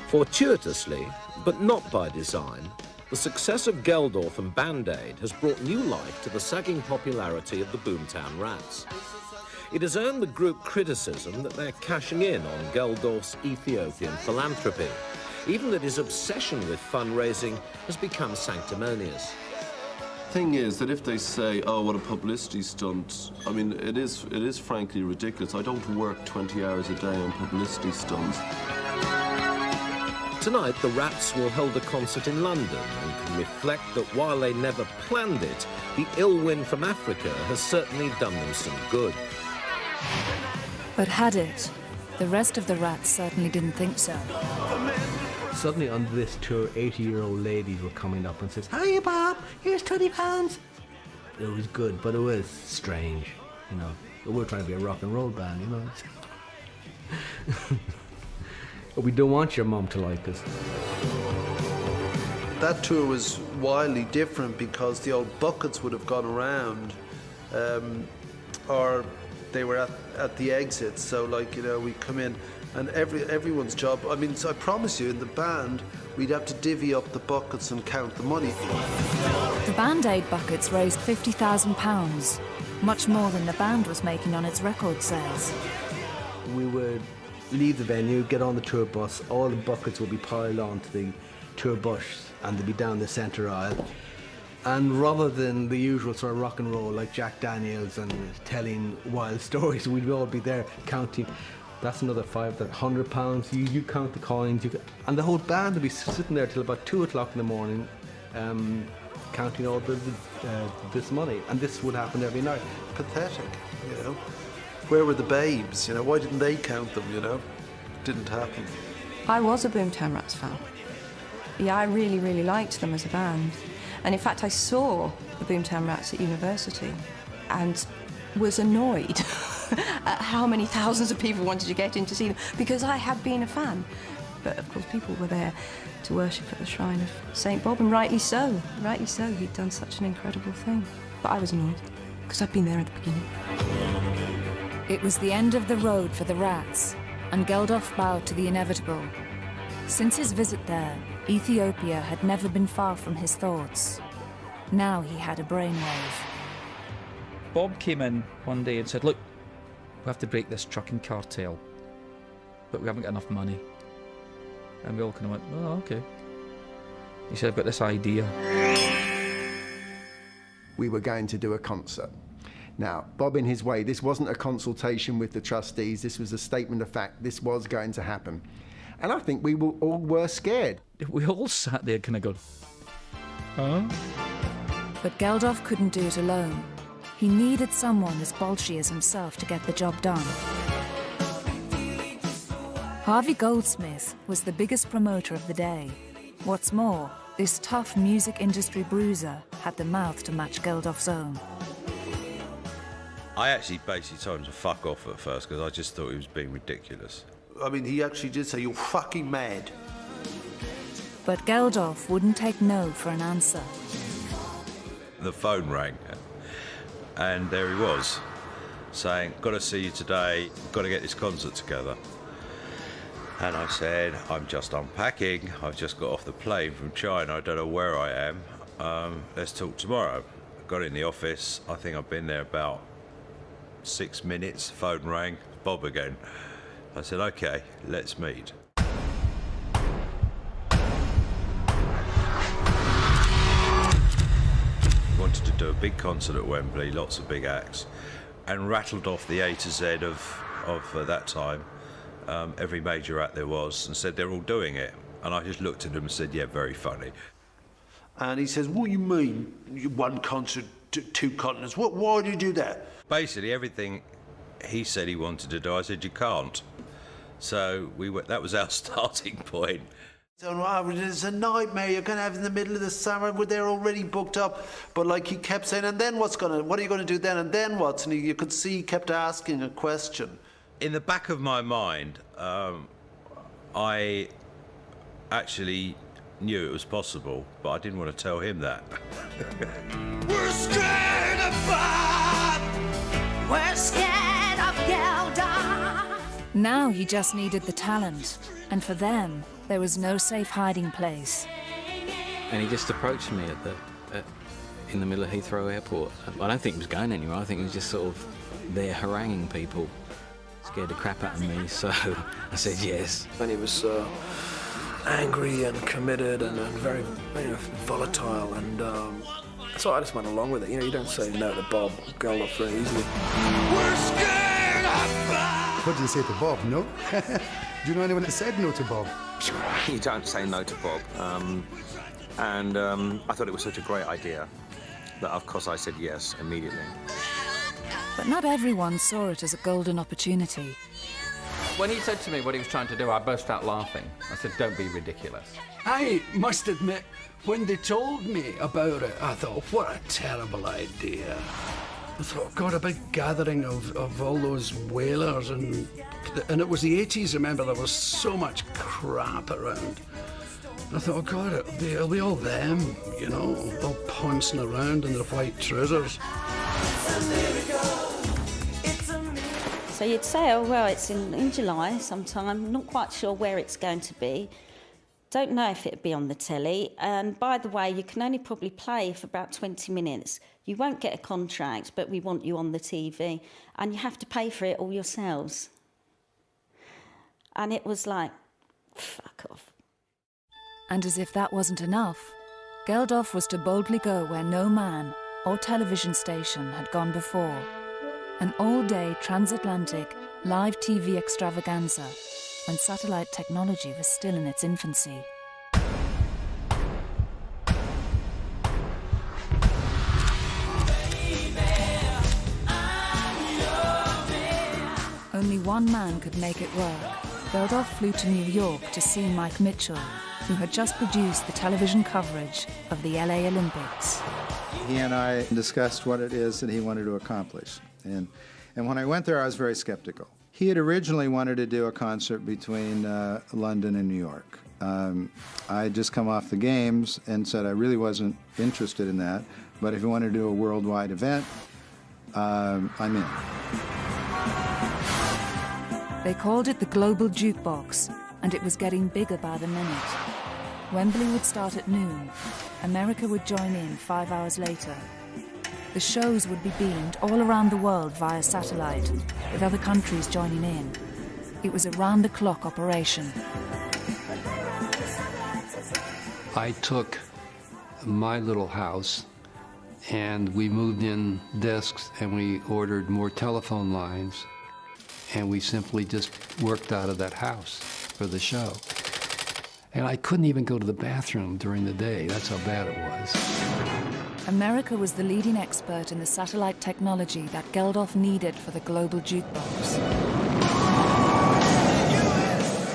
Fortuitously, but not by design, the success of Geldof and Band-Aid has brought new life to the sagging popularity of the Boomtown Rats. It has earned the group criticism that they're cashing in on Geldof's Ethiopian philanthropy, even that his obsession with fundraising has become sanctimonious. Thing is that if they say, oh, what a publicity stunt, I mean, it is frankly ridiculous. I don't work 20 hours a day on publicity stunts. Tonight, the Rats will hold a concert in London and can reflect that while they never planned it, the ill wind from Africa has certainly done them some good. But had it? The rest of the Rats certainly didn't think so. Suddenly on this tour, 80-year-old ladies were coming up and says, "Hiya, Bob, here's £20. It was good, but it was strange, We were trying to be a rock and roll band, But we don't want your mum to like us. That tour was wildly different because the old buckets would have gone around, or they were at the exits. So, like, you know, we come in, and everyone's job. I mean, so I promise you, in the band, we'd have to divvy up the buckets and count the money. The Band-Aid buckets raised £50,000, much more than the band was making on its record sales. We would leave the venue, get on the tour bus, all the buckets would be piled onto the tour bus and they'd be down the centre aisle. And rather than the usual sort of rock and roll like Jack Daniels and telling wild stories, we'd all be there counting. That's another £500. You count the coins, and the whole band would be sitting there till about 2 o'clock in the morning, counting all this money. And this would happen every night. Pathetic, you know. Where were the babes? You know, why didn't they count them? You know, didn't happen. I was a Boomtown Rats fan. Yeah, I really, really liked them as a band. And in fact, I saw the Boomtown Rats at university and was annoyed at how many thousands of people wanted to get in to see them because I had been a fan. But of course, people were there to worship at the shrine of St. Bob, and rightly so. Rightly so, he'd done such an incredible thing. But I was annoyed because I'd been there at the beginning. It was the end of the road for the Rats, and Geldof bowed to the inevitable. Since his visit there, Ethiopia had never been far from his thoughts. Now he had a brainwave. Bob came in one day and said, look, we have to break this trucking cartel, but we haven't got enough money. And we all kind of went, oh, okay. He said, I've got this idea. We were going to do a concert. Now, Bob, in his way, this wasn't a consultation with the trustees. This was a statement of fact. This was going to happen. And I think we all were scared. We all sat there kind of going, huh? But Geldof couldn't do it alone. He needed someone as bolshy as himself to get the job done. Harvey Goldsmith was the biggest promoter of the day. What's more, this tough music industry bruiser had the mouth to match Geldof's own. I actually basically told him to fuck off at first because I just thought he was being ridiculous. I mean, he actually did say, you're fucking mad. But Geldof wouldn't take no for an answer. The phone rang, and there he was, saying, got to see you today, got to get this concert together. And I said, I'm just unpacking, I've just got off the plane from China, I don't know where I am, let's talk tomorrow. Got in the office, I think I've been there about 6 minutes, phone rang, Bob again. I said, okay, let's meet. Wanted to do a big concert at Wembley, lots of big acts, and rattled off the A to Z of that time, every major act there was, and said they're all doing it. And I just looked at him and said, yeah, very funny. And he says, what do you mean, one concert, two continents? Why do you do that? Basically, everything he said he wanted to do, I said, you can't. So that was our starting point. So, it's a nightmare you're going to have in the middle of the summer where they're already booked up. But like he kept saying, and then what are you going to do then, and then what? And you could see he kept asking a question. In the back of my mind, I actually knew it was possible, but I didn't want to tell him that. We're scared of Bob. We're scared of Geldof. Now he just needed the talent, and for them, there was no safe hiding place. And he just approached me in the middle of Heathrow Airport. I don't think he was going anywhere. I think he was just sort of there haranguing people. Scared the crap out of me, so I said yes. And he was angry and committed and very volatile, and so I just went along with it. You don't say no to Bob Geldof very easily. We're scared of Bob. What did you say to Bob? No? Do you know anyone that said no to Bob? You don't say no to Bob. I thought it was such a great idea that, of course, I said yes immediately. But not everyone saw it as a golden opportunity. When he said to me what he was trying to do, I burst out laughing. I said, don't be ridiculous. I must admit, when they told me about it, I thought, what a terrible idea. I thought, God, a big gathering of all those whalers, and it was the 80s, remember, there was so much crap around. I thought, oh God, it'll be all them, you know, all pouncing around in their white trousers. So you'd say, oh, well, it's in July sometime, not quite sure where it's going to be. Don't know if it'd be on the telly. And by the way, you can only probably play for about 20 minutes. You won't get a contract, but we want you on the TV. And you have to pay for it all yourselves. And it was like, fuck off. And as if that wasn't enough, Geldof was to boldly go where no man or television station had gone before. An all-day transatlantic live TV extravaganza when satellite technology was still in its infancy. Only one man could make it work. Geldof flew to New York to see Mike Mitchell, who had just produced the television coverage of the LA Olympics. He and I discussed what it is that he wanted to accomplish. And when I went there, I was very skeptical. He had originally wanted to do a concert between London and New York. I had just come off the games and said I really wasn't interested in that, but if he wanted to do a worldwide event, I'm in. They called it the Global Jukebox, and it was getting bigger by the minute. Wembley would start at noon. America would join in 5 hours later. The shows would be beamed all around the world via satellite, with other countries joining in. It was a round-the-clock operation. I took my little house and we moved in desks and we ordered more telephone lines and we simply just worked out of that house for the show. And I couldn't even go to the bathroom during the day. That's how bad it was. America was the leading expert in the satellite technology that Geldof needed for the Global Jukebox.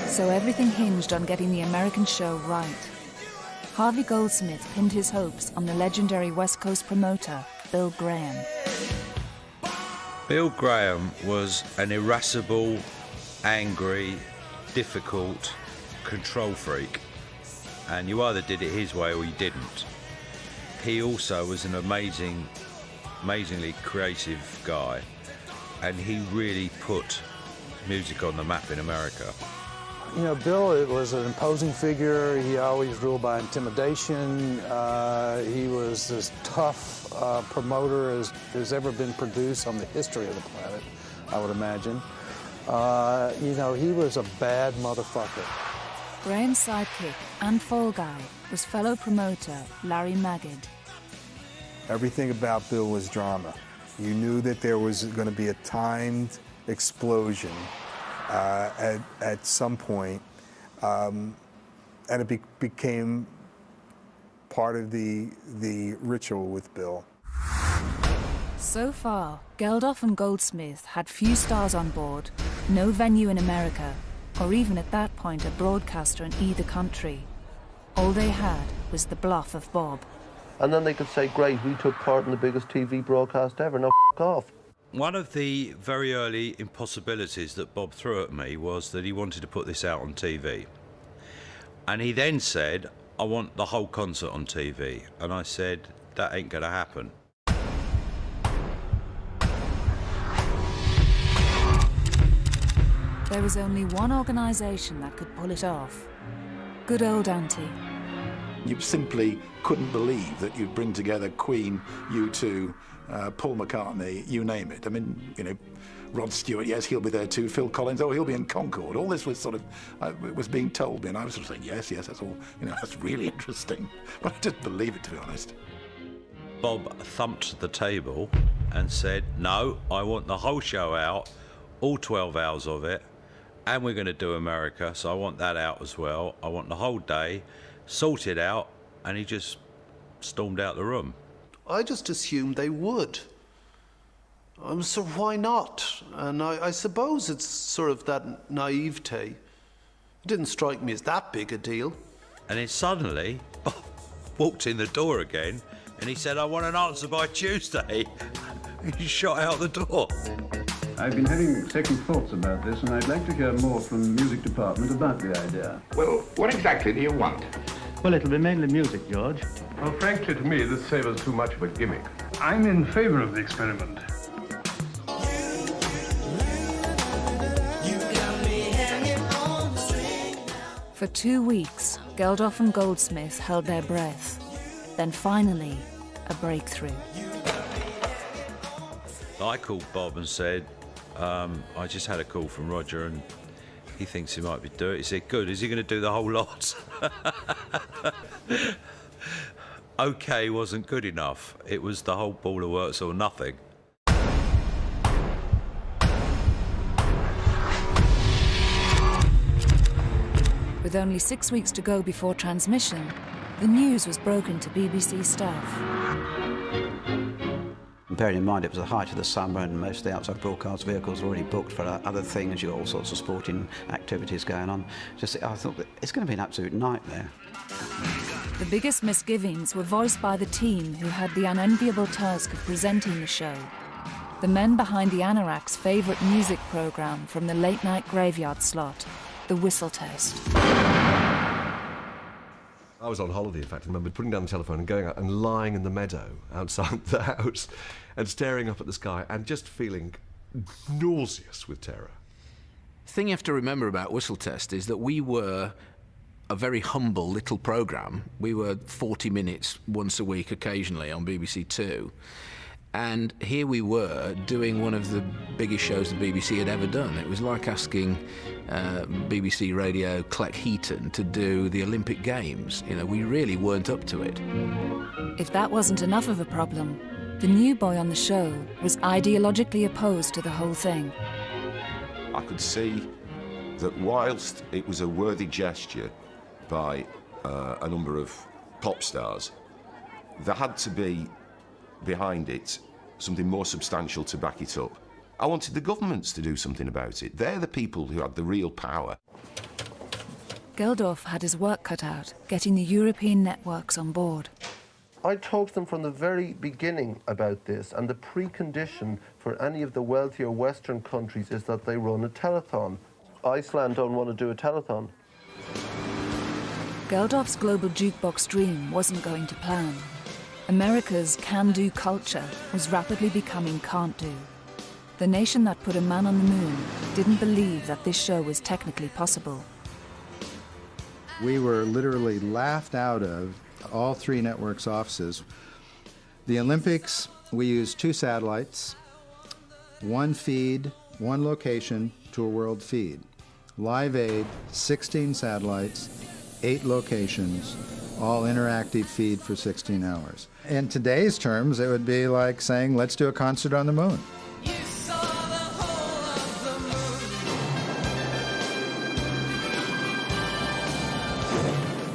So everything hinged on getting the American show right. Harvey Goldsmith pinned his hopes on the legendary West Coast promoter, Bill Graham. Bill Graham was an irascible, angry, difficult control freak. And you either did it his way or you didn't. He also was an amazingly creative guy, and he really put music on the map in America. You know, Bill was an imposing figure. He always ruled by intimidation. He was as tough promoter as has ever been produced on the history of the planet, I would imagine. You know, he was a bad motherfucker. Graham's sidekick and fall guy was fellow promoter Larry Magid. Everything about Bill was drama. You knew that there was going to be a timed explosion at some point, and it became part of the ritual with Bill. So far, Geldof and Goldsmith had few stars on board, no venue in America, or even at that point a broadcaster in either country. All they had was the bluff of Bob. And then they could say, great, we took part in the biggest TV broadcast ever, now f*** off. One of the very early impossibilities that Bob threw at me was that he wanted to put this out on TV. And he then said, I want the whole concert on TV. And I said, that ain't going to happen. There was only one organisation that could pull it off. Good old Auntie. You simply couldn't believe that you'd bring together Queen, U2, Paul McCartney, you name it. I mean, you know, Rod Stewart, yes, he'll be there too. Phil Collins, oh, he'll be in Concord. All this was sort of, it was being told me, and I was sort of saying, yes, that's all, you know, that's really interesting. But I didn't believe it, to be honest. Bob thumped the table and said, no, I want the whole show out, all 12 hours of it, and we're going to do America, so I want that out as well. I want the whole day sorted out, and he just stormed out the room. I just assumed they would. So why not? And I suppose it's sort of that naivete. It didn't strike me as that big a deal. And then suddenly, Bob walked in the door again, and he said, I want an answer by Tuesday. He shot out the door. I've been having second thoughts about this, and I'd like to hear more from the music department about the idea. Well, what exactly do you want? Well, it'll be mainly music, George. Well, frankly, to me, this savours too much of a gimmick. I'm in favour of the experiment. For 2 weeks, Geldof and Goldsmith held their breath. Then finally, a breakthrough. I called Bob and said, I just had a call from Roger and he thinks he might be doing it. He said, good, is he going to do the whole lot? OK wasn't good enough. It was the whole ball of works or nothing. With only 6 weeks to go before transmission, the news was broken to BBC staff. Bearing in mind it was the height of the summer and most of the outside broadcast vehicles were already booked for other things, you've got all sorts of sporting activities going on. I thought that it's going to be an absolute nightmare. The biggest misgivings were voiced by the team who had the unenviable task of presenting the show. The men behind the Anorak's favourite music programme from the late-night graveyard slot, the Whistle Test. I was on holiday, in fact. I remember putting down the telephone and going out and lying in the meadow outside the house and staring up at the sky and just feeling nauseous with terror. The thing you have to remember about Whistle Test is that we were a very humble little programme. We were 40 minutes once a week occasionally on BBC Two. And here we were doing one of the biggest shows the BBC had ever done. It was like asking BBC Radio Clec Heaton to do the Olympic Games. You know, we really weren't up to it. If that wasn't enough of a problem, the new boy on the show was ideologically opposed to the whole thing. I could see that whilst it was a worthy gesture by a number of pop stars, there had to be behind it something more substantial to back it up. I wanted the governments to do something about it. They're the people who had the real power. Geldof had his work cut out, getting the European networks on board. I talked to them from the very beginning about this, and the precondition for any of the wealthier Western countries is that they run a telethon. Iceland don't want to do a telethon. Geldof's global jukebox dream wasn't going to plan. America's can-do culture was rapidly becoming can't-do. The nation that put a man on the moon didn't believe that this show was technically possible. We were literally laughed out of all three networks' offices. The Olympics, we used 2 satellites, 1 feed, 1 location to a world feed. Live Aid, 16 satellites, 8 locations, all interactive feed for 16 hours. In today's terms, it would be like saying, let's do a concert on the moon.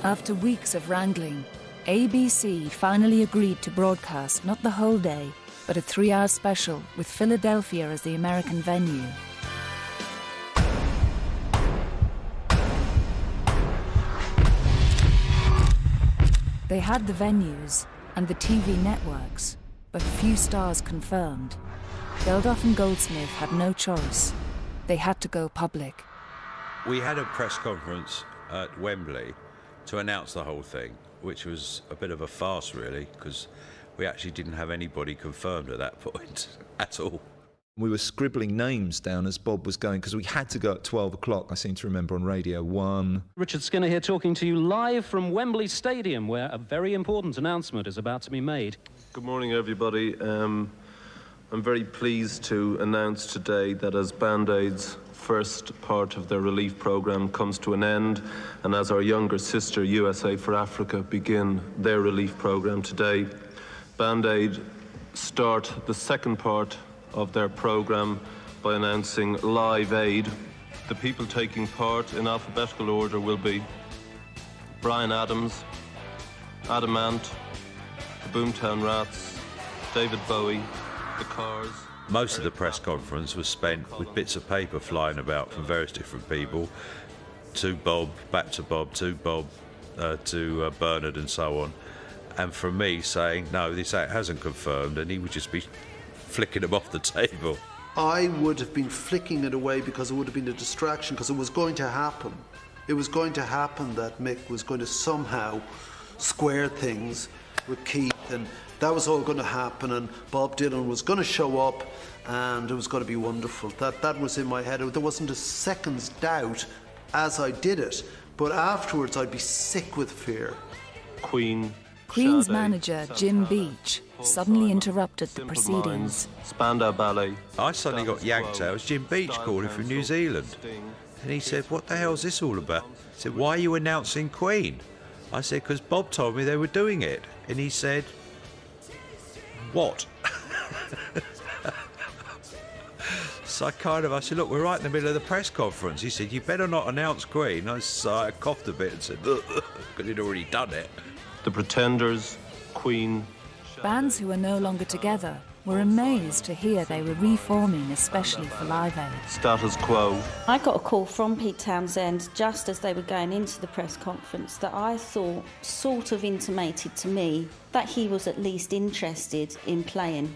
After weeks of wrangling, ABC finally agreed to broadcast not the whole day, but a 3-hour special with Philadelphia as the American venue. They had the venues and the TV networks, but few stars confirmed. Geldof and Goldsmith had no choice. They had to go public. We had a press conference at Wembley to announce the whole thing, which was a bit of a farce, really, because we actually didn't have anybody confirmed at that point at all. We were scribbling names down as Bob was going, because we had to go at 12 o'clock, I seem to remember, on Radio 1. Richard Skinner here talking to you live from Wembley Stadium, where a very important announcement is about to be made. Good morning, everybody. I'm very pleased to announce today that as Band-Aid's first part of their relief programme comes to an end, and as our younger sister, USA for Africa, begin their relief programme today, Band-Aid start the second part of their programme by announcing Live Aid. The people taking part in alphabetical order will be Bryan Adams, Adam Ant, the Boomtown Rats, David Bowie, the Cars. Most of the press conference was spent with bits of paper flying about from various different people, to Bob, back to Bob, to Bob, to Bernard and so on, and from me saying, no, this act hasn't confirmed, and he would just be flicking them off the table. I would have been flicking it away because it would have been a distraction, because it was going to happen. It was going to happen that Mick was going to somehow square things with Keith, and that was all going to happen, and Bob Dylan was going to show up, and it was going to be wonderful. That was in my head. There wasn't a second's doubt as I did it, but afterwards I'd be sick with fear. Queen's manager, Jim Beach, suddenly interrupted the proceedings. Spandau Ballet. I suddenly got yanked out. It was Jim Beach calling from New Zealand. And he said, "What the hell's this all about?" He said, "Why are you announcing Queen?" I said, "Because Bob told me they were doing it." And he said, "What?" So I said, "Look, we're right in the middle of the press conference." He said, "You better not announce Queen." I coughed a bit and said, because he'd already done it. The Pretenders, Queen. Bands who were no longer together were amazed to hear they were reforming, especially for Live Aid. Status Quo. I got a call from Pete Townsend just as they were going into the press conference that I thought sort of intimated to me that he was at least interested in playing.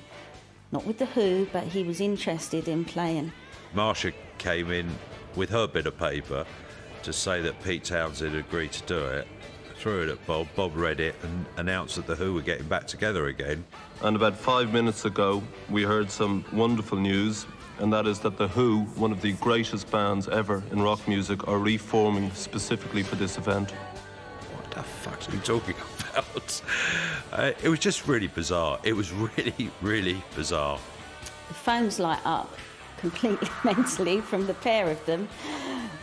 Not with The Who, but he was interested in playing. Marsha came in with her bit of paper to say that Pete Townsend agreed to do it. Threw it at Bob. Bob read it and announced that The Who were getting back together again. And about 5 minutes ago, we heard some wonderful news, and that is that The Who, one of the greatest bands ever in rock music, are reforming specifically for this event. What the fuck are you talking about? It was just really bizarre. It was really, really bizarre. The phones light up completely mentally from the pair of them.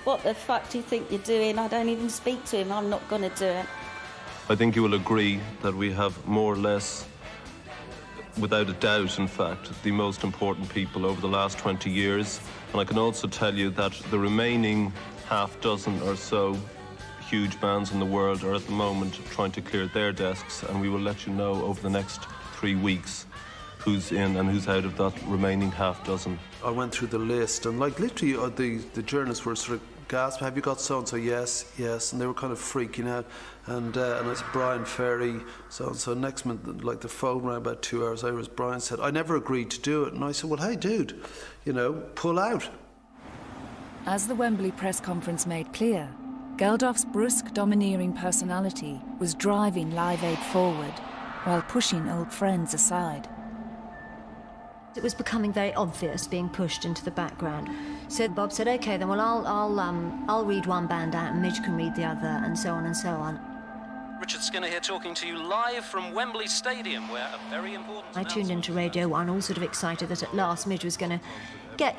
What the fuck do you think you're doing? I don't even speak to him. I'm not going to do it. I think you will agree that we have more or less, without a doubt, in fact, the most important people over the last 20 years. And I can also tell you that the remaining half dozen or so huge bands in the world are at the moment trying to clear their desks, and we will let you know over the next 3 weeks who's in and who's out of that remaining half dozen. I went through the list, and like literally the journalists were sort of gasping, "Have you got so-and-so?" Yes, yes. And they were kind of freaking out. And it's Brian Ferry, so-and-so. Next minute, like the phone rang about 2 hours later, as Brian said, "I never agreed to do it." And I said, "Well, hey, dude, pull out." As the Wembley press conference made clear, Geldof's brusque, domineering personality was driving Live Aid forward while pushing old friends aside. It was becoming very obvious, being pushed into the background. So Bob said, "Okay, then, well, I'll read one band out and Midge can read the other," and so on and so on. Richard Skinner here talking to you live from Wembley Stadium, where a very important... I tuned into Radio 1, all sort of excited that at last Midge was going to get,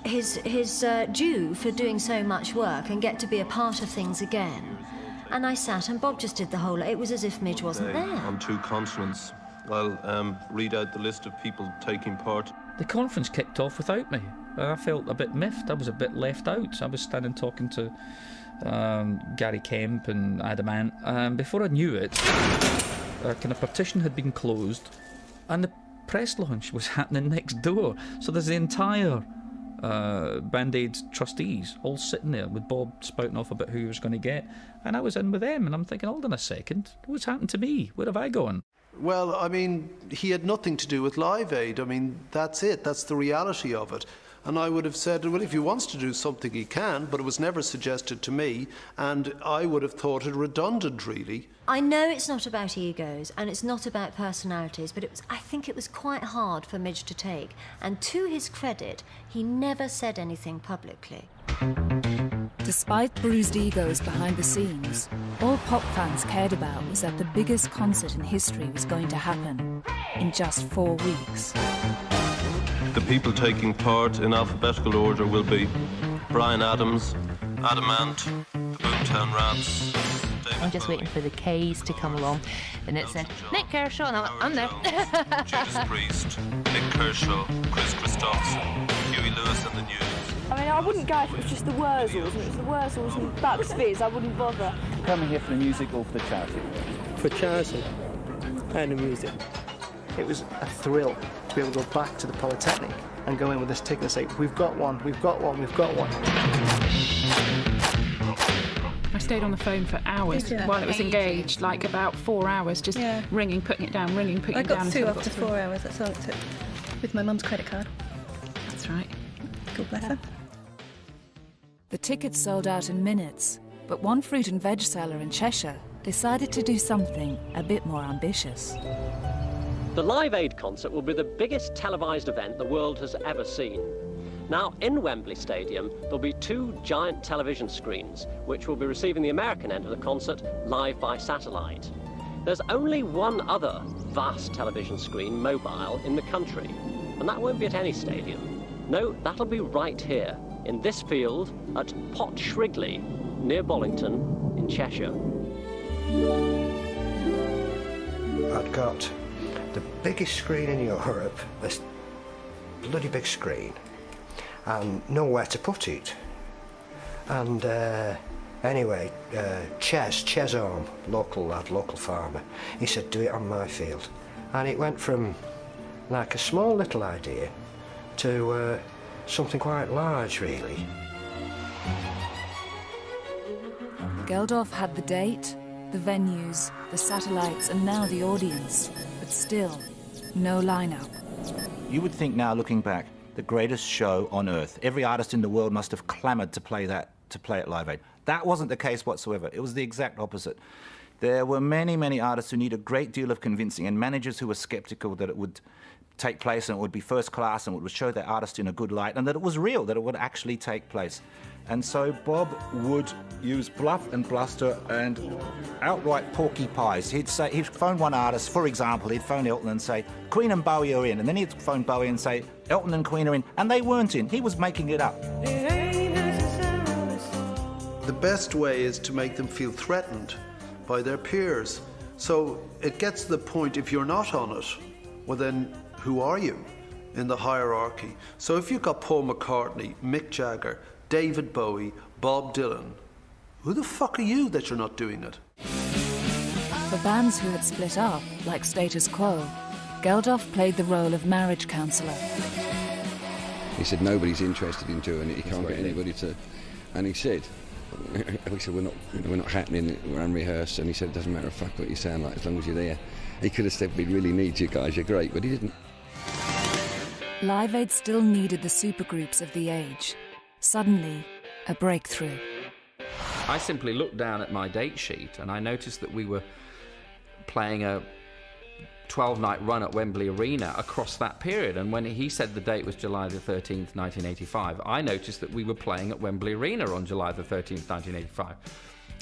his due for doing so much work and get to be a part of things again. And I sat, and Bob just did the whole... It was as if Midge wasn't there. On 2 continents. I'll read out the list of people taking part. The conference kicked off without me. I felt a bit miffed. I was a bit left out. I was standing talking to Gary Kemp and Adam Ant. Before I knew it, a kind of partition had been closed and the press launch was happening next door. So there's the entire Band-Aid's trustees all sitting there with Bob spouting off about who he was going to get. And I was in with them and I'm thinking, hold on a second, what's happened to me? Where have I gone? Well, I mean, he had nothing to do with Live Aid. I mean, that's it. That's the reality of it. And I would have said, well, if he wants to do something, he can, but it was never suggested to me, and I would have thought it redundant, really. I know it's not about egos, and it's not about personalities, but I think it was quite hard for Midge to take. And to his credit, he never said anything publicly. Despite bruised egos behind the scenes, all pop fans cared about was that the biggest concert in history was going to happen in just 4 weeks. The people taking part in alphabetical order will be Brian Adams, Adam Ant, the Boomtown Rats. I'm just waiting for the K's to come along, and it said Nick Kershaw, and I'm there. Judas Priest, Nick Kershaw, Chris Christopherson, Huey Lewis and the News. I mean, I wouldn't go if it was just the Wurzels, and it was the Wurzels and Bucks Fizz, I wouldn't bother. Coming here for the music or for the charity? For charity and the music. It was a thrill to be able to go back to the Polytechnic and go in with this ticket and say, we've got one, we've got one, we've got one. I stayed on the phone for hours while it was engaged, like about 4 hours, just ringing, putting it down, ringing, putting it down. I got 2 after 4 hours, that's all it took, with my mum's credit card. That's right. God bless her. The tickets sold out in minutes, but one fruit and veg seller in Cheshire decided to do something a bit more ambitious. The Live Aid concert will be the biggest televised event the world has ever seen. Now, in Wembley Stadium, there'll be 2 giant television screens, which will be receiving the American end of the concert live by satellite. There's only one other vast television screen, mobile, in the country, and that won't be at any stadium. No, that'll be right here, in this field at Pot Shrigley, near Bollington, in Cheshire. I'd got the biggest screen in Europe, this bloody big screen, and nowhere to put it. And anyway, Ches Home, local lad, local farmer, he said, do it on my field. And it went from like a small little idea to something quite large, really. Geldof had the date, the venues, the satellites, and now the audience, but still, no lineup. You would think now, looking back, the greatest show on earth. Every artist in the world must have clamoured to play at Live Aid. That wasn't the case whatsoever. It was the exact opposite. There were many, many artists who needed a great deal of convincing, and managers who were sceptical that it would take place and it would be first class and it would show their artist in a good light and that it was real, that it would actually take place. And so Bob would use bluff and bluster and outright porky pies. He'd phone one artist, for example, he'd phone Elton and say, Queen and Bowie are in. And then he'd phone Bowie and say, Elton and Queen are in. And they weren't in. He was making it up. The best way is to make them feel threatened by their peers. So it gets to the point, if you're not on it, well then, who are you in the hierarchy? So if you've got Paul McCartney, Mick Jagger, David Bowie, Bob Dylan, who the fuck are you that you're not doing it? For bands who had split up, like Status Quo, Geldof played the role of marriage counsellor. He said nobody's interested in doing it, he can't get anybody to... And he said, we're not happening, we're unrehearsed, and he said, it doesn't matter a fuck what you sound like as long as you're there. He could have said, we really need you guys, you're great, but he didn't. Live Aid still needed the supergroups of the age. Suddenly, a breakthrough. I simply looked down at my date sheet and I noticed that we were playing a 12-night run at Wembley Arena across that period. And when he said the date was July the 13th, 1985, I noticed that we were playing at Wembley Arena on July the 13th, 1985.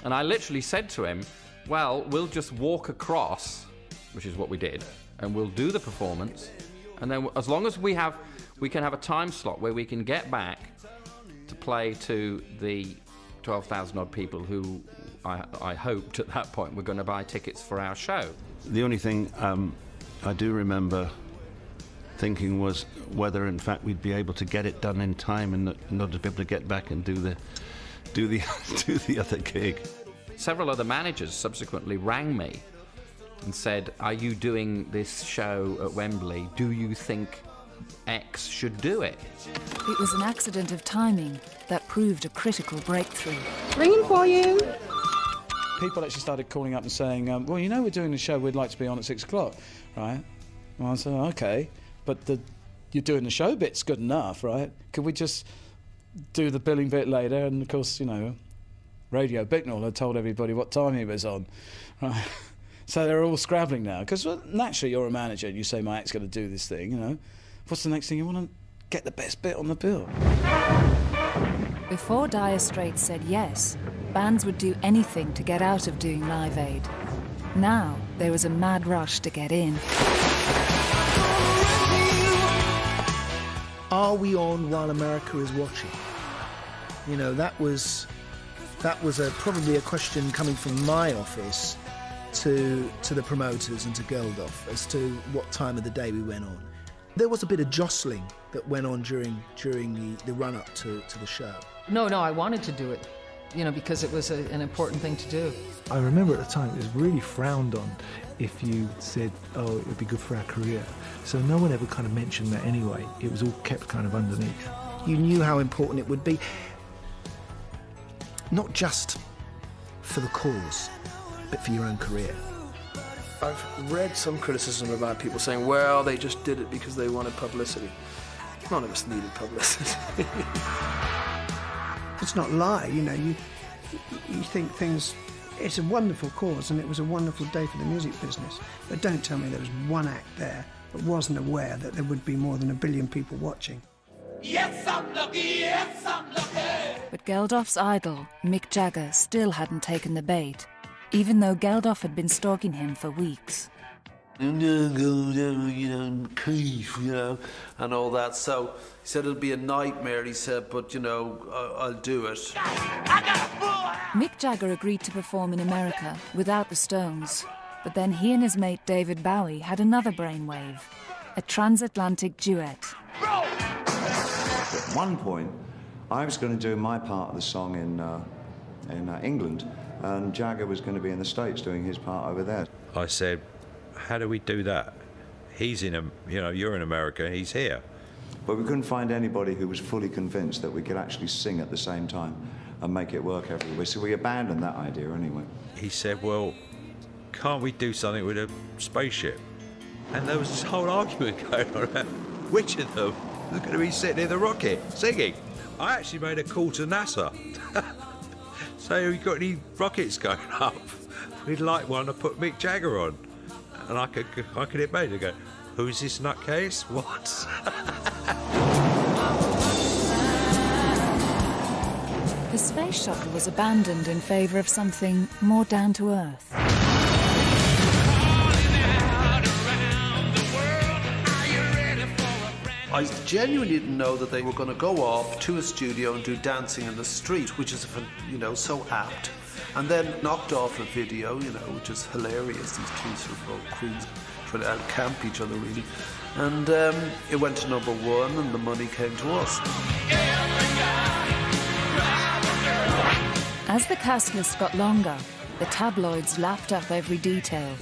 And I literally said to him, well, we'll just walk across, which is what we did, and we'll do the performance. And then as long as we can have a time slot where we can get back to play to the 12,000 odd people who I hoped at that point were going to buy tickets for our show. The only thing I do remember thinking was whether in fact we'd be able to get it done in time and not to be able to get back and do the other gig. Several other managers subsequently rang me and said, are you doing this show at Wembley? Do you think X should do it? It was an accident of timing that proved a critical breakthrough. Ringing for you. People actually started calling up and saying, well, you know, we're doing the show, we'd like to be on at 6 o'clock, right? Well, I said, okay, but you're doing the show bit's good enough, right? Could we just do the billing bit later? And of course, you know, Radio Bicknell had told everybody what time he was on, right? So they're all scrabbling now, because well, naturally you're a manager and you say, my act's going to do this thing, you know. What's the next thing? You want to get the best bit on the bill. Before Dire Straits said yes, bands would do anything to get out of doing Live Aid. Now there was a mad rush to get in. Are we on while America is watching? You know, that was probably a question coming from my office to the promoters and to Geldof as to what time of the day we went on. There was a bit of jostling that went on during the run-up to the show. No, I wanted to do it, you know, because it was an important thing to do. I remember at the time it was really frowned on if you said, oh, it would be good for our career. So no one ever kind of mentioned that anyway. It was all kept kind of underneath. You knew how important it would be, not just for the cause, but for your own career. I've read some criticism about people saying, well, they just did it because they wanted publicity. None of us needed publicity. It's not lie, you know. You think things. It's a wonderful cause, and it was a wonderful day for the music business. But don't tell me there was one act there that wasn't aware that there would be more than 1 billion people watching. Yes, I'm lucky, yes, I'm lucky. But Geldof's idol, Mick Jagger, still hadn't taken the bait, even though Geldof had been stalking him for weeks. You know, Keith, you know, and all that. So he said it'll be a nightmare, he said, but, you know, I'll do it. Mick Jagger agreed to perform in America without the Stones, but then he and his mate David Bowie had another brainwave, a transatlantic duet. At one point, I was going to do my part of the song in England, and Jagger was going to be in the States doing his part over there. I said, how do we do that? He's in, you're in America, he's here. But we couldn't find anybody who was fully convinced that we could actually sing at the same time and make it work everywhere. So we abandoned that idea anyway. He said, well, can't we do something with a spaceship? And there was this whole argument going on about which of them was going to be sitting in the rocket singing. I actually made a call to NASA. So we got any rockets going up? We'd like one to put Mick Jagger on. And I could imagine and go, who's this nutcase? What? The space shuttle was abandoned in favour of something more down to earth. I genuinely didn't know that they were going to go off to a studio and do Dancing in the Street, which is, so apt. And then knocked off a video, which is hilarious. These two sort of queens trying to out-camp each other, really. And it went to #1, and the money came to us. As the cast list got longer, the tabloids lapped up every detail.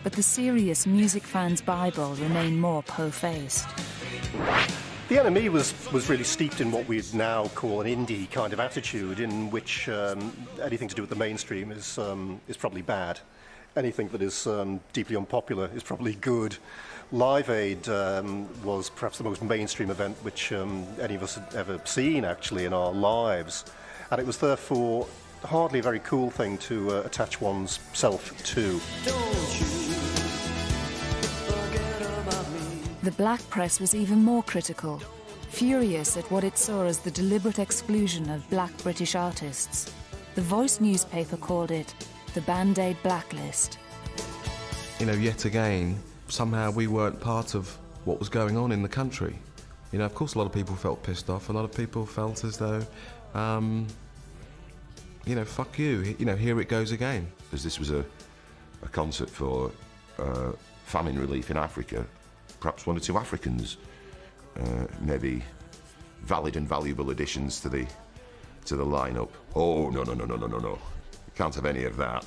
But the serious music fans' Bible remained more po-faced. The NME was really steeped in what we'd now call an indie kind of attitude, in which anything to do with the mainstream is probably bad. Anything that is deeply unpopular is probably good. Live Aid was perhaps the most mainstream event which any of us had ever seen, actually, in our lives. And it was therefore hardly a very cool thing to attach one's self to. The black press was even more critical, furious at what it saw as the deliberate exclusion of black British artists. The Voice newspaper called it the Band-Aid blacklist. Yet again, somehow we weren't part of what was going on in the country. Of course, a lot of people felt pissed off. A lot of people felt as though, fuck you. Here it goes again. As this was a concert for famine relief in Africa, perhaps 1 or 2 Africans, maybe valid and valuable additions to the lineup. Oh, no. Can't have any of that.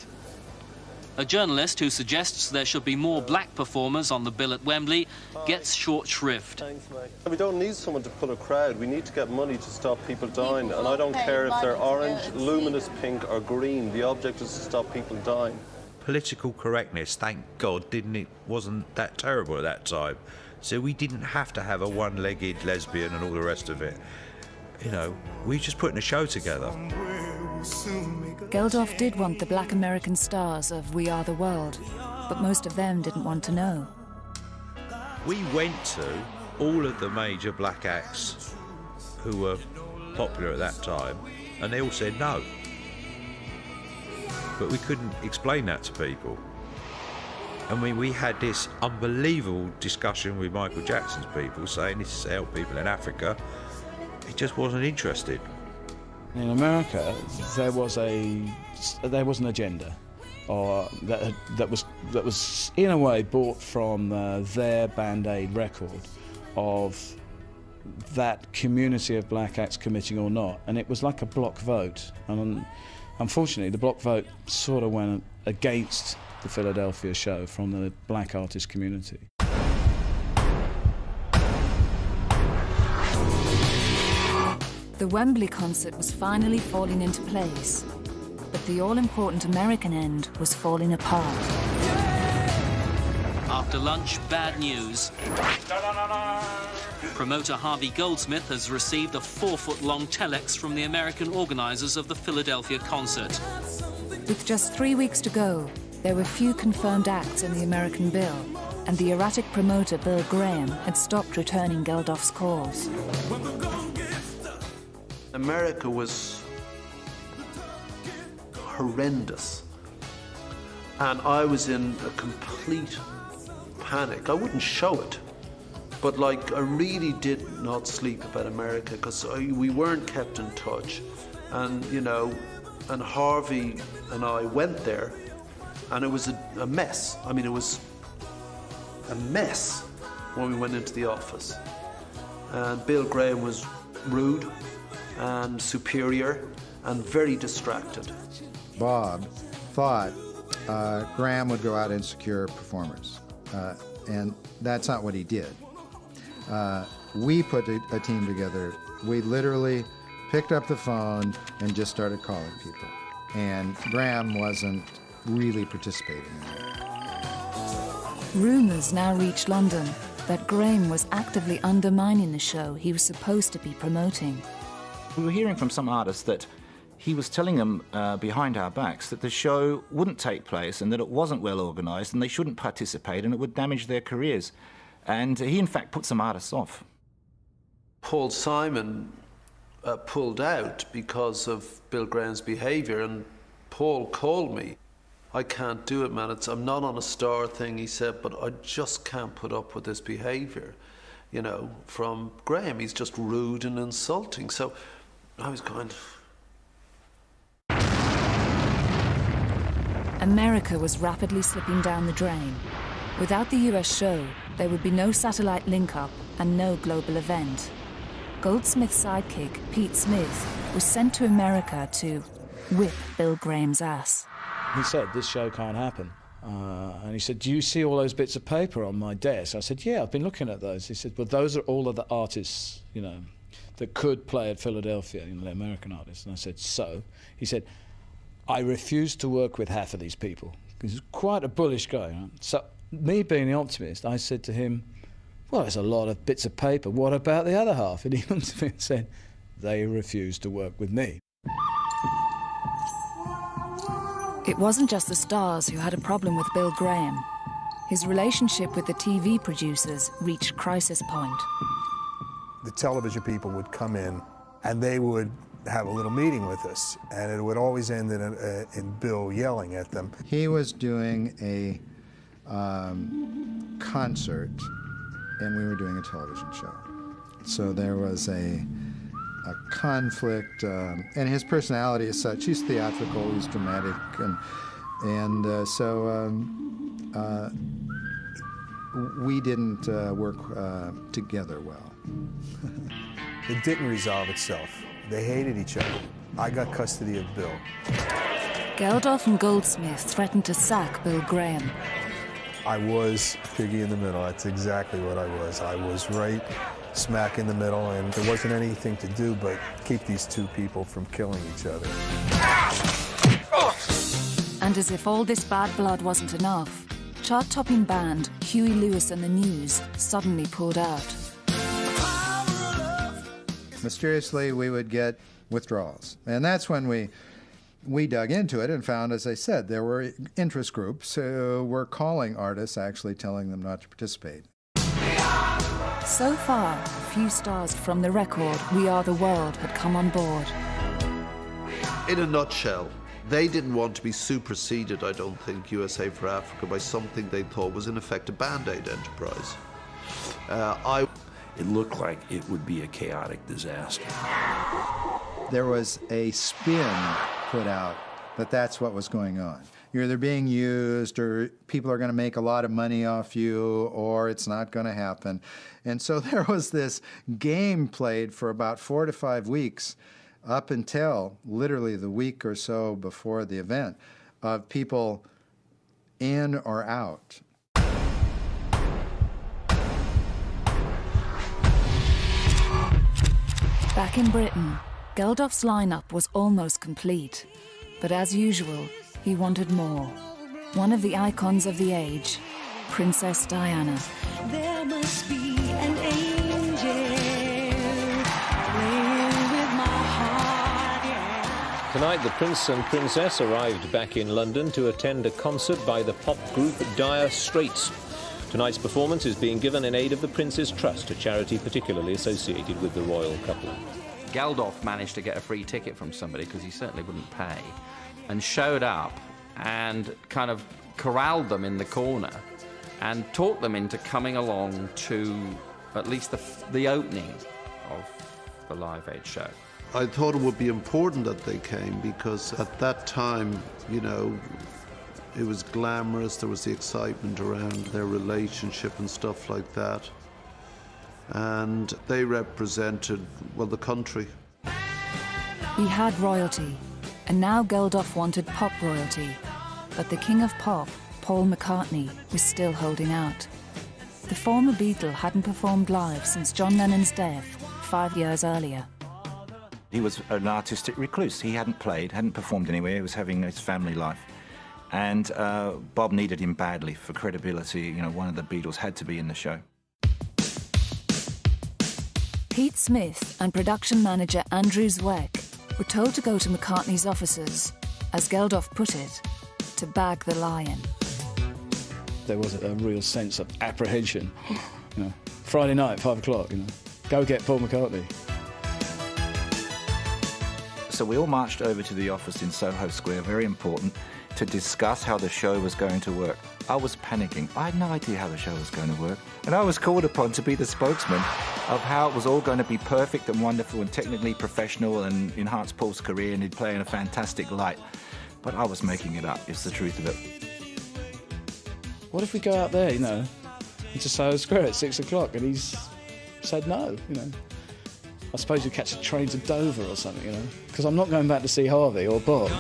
A journalist who suggests there should be more black performers on the bill at Wembley gets short shrift. Thanks, mate. We don't need someone to pull a crowd. We need to get money to stop people dying. And I don't care if they're orange, luminous pink or green. The object is to stop people dying. Political correctness, thank God, wasn't that terrible at that time. So we didn't have to have a one-legged lesbian and all the rest of it. We were just putting a show together. Geldof did want the black American stars of We Are the World, but most of them didn't want to know. We went to all of the major black acts who were popular at that time, and they all said no. But we couldn't explain that to people. We had this unbelievable discussion with Michael Jackson's people saying this is to help people in Africa. He just wasn't interested. In America, there was an agenda, or that was in a way bought from their Band-Aid record of that community of black acts committing or not, and it was like a block vote. And unfortunately, the block vote sort of went against the Philadelphia show from the black artist community. The Wembley concert was finally falling into place, but the all-important American end was falling apart. After lunch, bad news. Promoter Harvey Goldsmith has received a 4-foot-long telex from the American organisers of the Philadelphia concert. With just 3 weeks to go, there were few confirmed acts in the American bill, and the erratic promoter Bill Graham had stopped returning Geldof's calls. America was horrendous, and I was in a complete panic. I wouldn't show it, but like I really did not sleep about America because we weren't kept in touch, and you know, and Harvey and I went there, and it was a mess. I mean, it was a mess when we went into the office, and Bill Graham was rude and superior and very distracted. Bob thought Graham would go out and secure performers, and that's not what he did. We put a team together. We literally picked up the phone and just started calling people, and Graham wasn't really participating in that. Rumours now reach London that Graham was actively undermining the show he was supposed to be promoting. We were hearing from some artists that he was telling them behind our backs that the show wouldn't take place and that it wasn't well organised and they shouldn't participate and it would damage their careers. And he, in fact, put some artists off. Paul Simon pulled out because of Bill Graham's behaviour, and Paul called me. I can't do it, man. I'm not on a star thing, he said, but I just can't put up with this behaviour, you know, from Graham. He's just rude and insulting. So I was going... America was rapidly slipping down the drain. Without the US show, there would be no satellite link-up and no global event. Goldsmith's sidekick, Pete Smith, was sent to America to whip Bill Graham's ass. He said, this show can't happen. And he said, do you see all those bits of paper on my desk? I said, yeah, I've been looking at those. He said, well, those are all of the artists, you know, that could play at Philadelphia, you know, the American artists. And I said, so? He said, I refuse to work with half of these people. He's quite a bullish guy. Right? So me being the optimist, I said to him, well, there's a lot of bits of paper. What about the other half? And he looked at me and said, they refuse to work with me. It wasn't just the stars who had a problem with Bill Graham. His relationship with the TV producers reached crisis point. The television people would come in and they would have a little meeting with us, and it would always end in Bill yelling at them. He was doing a concert, and we were doing a television show. So there was a conflict, and his personality is such. He's theatrical, he's dramatic, and so we didn't work together well. It didn't resolve itself. They hated each other. I got custody of Bill. Geldof and Goldsmith threatened to sack Bill Graham. I was piggy in the middle. That's exactly what I was. I was right smack in the middle, and there wasn't anything to do but keep these two people from killing each other. And as if all this bad blood wasn't enough, chart-topping band Huey Lewis and the News suddenly pulled out. Mysteriously, we would get withdrawals. And that's when we dug into it and found, as I said, there were interest groups who were calling artists, actually telling them not to participate. So far, a few stars from the record We Are the World had come on board. In a nutshell, they didn't want to be superseded, I don't think, USA for Africa, by something they thought was in effect a Band-Aid enterprise. It looked like it would be a chaotic disaster. There was a spin put out that that's what was going on. You're either being used, or people are going to make a lot of money off you, or it's not going to happen. And so there was this game played for about 4 to 5 weeks, up until literally the week or so before the event, of people in or out. Back in Britain, Geldof's lineup was almost complete. But as usual, he wanted more. One of the icons of the age, Princess Diana. There must be an angel Tonight, the Prince and Princess arrived back in London to attend a concert by the pop group Dire Straits. Tonight's performance is being given in aid of the Prince's Trust, a charity particularly associated with the royal couple. Geldof managed to get a free ticket from somebody, because he certainly wouldn't pay, and showed up and kind of corralled them in the corner and talked them into coming along to at least the opening of the Live Aid show. I thought it would be important that they came, because at that time, you know, it was glamorous, there was the excitement around their relationship and stuff like that. And they represented, well, the country. We had royalty, and now Geldof wanted pop royalty. But the king of pop, Paul McCartney, was still holding out. The former Beatle hadn't performed live since John Lennon's death 5 years earlier. He was an artistic recluse. He hadn't played, hadn't performed anywhere. He was having his family life. And Bob needed him badly for credibility. You know, one of the Beatles had to be in the show. Pete Smith and production manager Andrew Zweck were told to go to McCartney's offices, as Geldof put it, to bag the lion. There was a real sense of apprehension. You know, Friday night, 5 o'clock, you know, go get Paul McCartney. So we all marched over to the office in Soho Square, very important, to discuss how the show was going to work. I was panicking. I had no idea how the show was going to work. And I was called upon to be the spokesman of how it was all going to be perfect and wonderful and technically professional and enhance Paul's career, and he'd play in a fantastic light. But I was making it up, is the truth of it. What if we go out there, you know, into Soho Square at 6 o'clock and he's said no, you know? I suppose you catch a train to Dover or something, you know, because I'm not going back to see Harvey or Bob.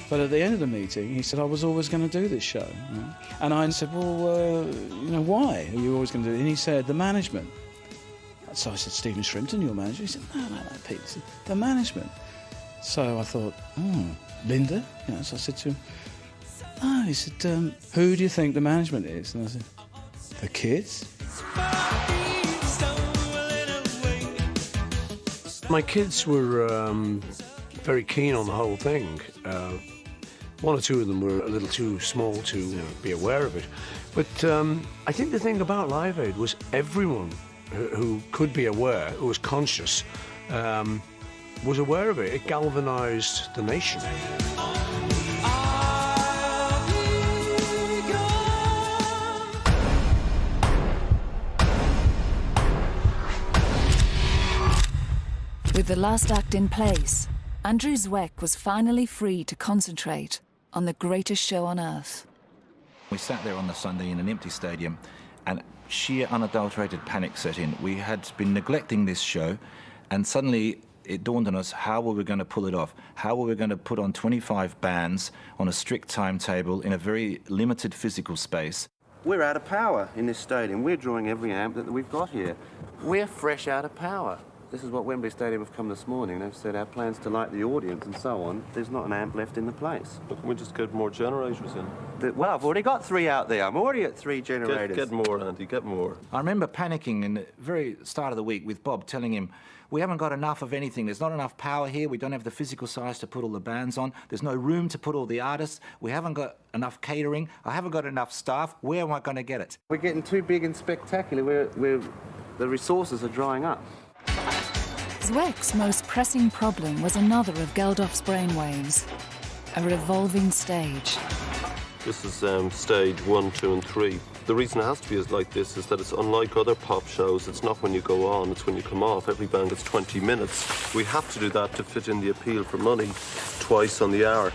But at the end of the meeting, he said, I was always going to do this show. You know? And I said, well, you know, why are you always going to do it? And he said, the management. So I said, Stephen Shrimpton, your manager? He said, no, Pete. He said, the management. So I thought, Linda? You know, so I said to him, oh, he said, who do you think the management is? And I said, the kids? My kids were very keen on the whole thing. One or two of them were a little too small to be aware of it. But I think the thing about Live Aid was everyone who could be aware, who was conscious, was aware of it. It galvanised the nation. With the last act in place, Andrew Zweck was finally free to concentrate on the greatest show on earth. We sat there on the Sunday in an empty stadium, and sheer unadulterated panic set in. We had been neglecting this show, and suddenly it dawned on us how we were going to pull it off, how we were going to put on 25 bands on a strict timetable in a very limited physical space. We're out of power in this stadium. We're drawing every amp that we've got here. We're fresh out of power. This is what Wembley Stadium have come this morning. They've said our plans to light the audience and so on. There's not an amp left in the place. But can we just get more generators in? Well, I've already got 3 out there. I'm already at 3 generators. Get more, Andy, get more. I remember panicking in the very start of the week with Bob, telling him, we haven't got enough of anything. There's not enough power here. We don't have the physical size to put all the bands on. There's no room to put all the artists. We haven't got enough catering. I haven't got enough staff. Where am I going to get it? We're getting too big and spectacular. The resources are drying up. Zweck's most pressing problem was another of Geldof's brainwaves, a revolving stage. This is stage 1, 2 and 3. The reason it has to be like this is that it's unlike other pop shows. It's not when you go on, it's when you come off. Every band gets 20 minutes. We have to do that to fit in the appeal for money twice on the hour.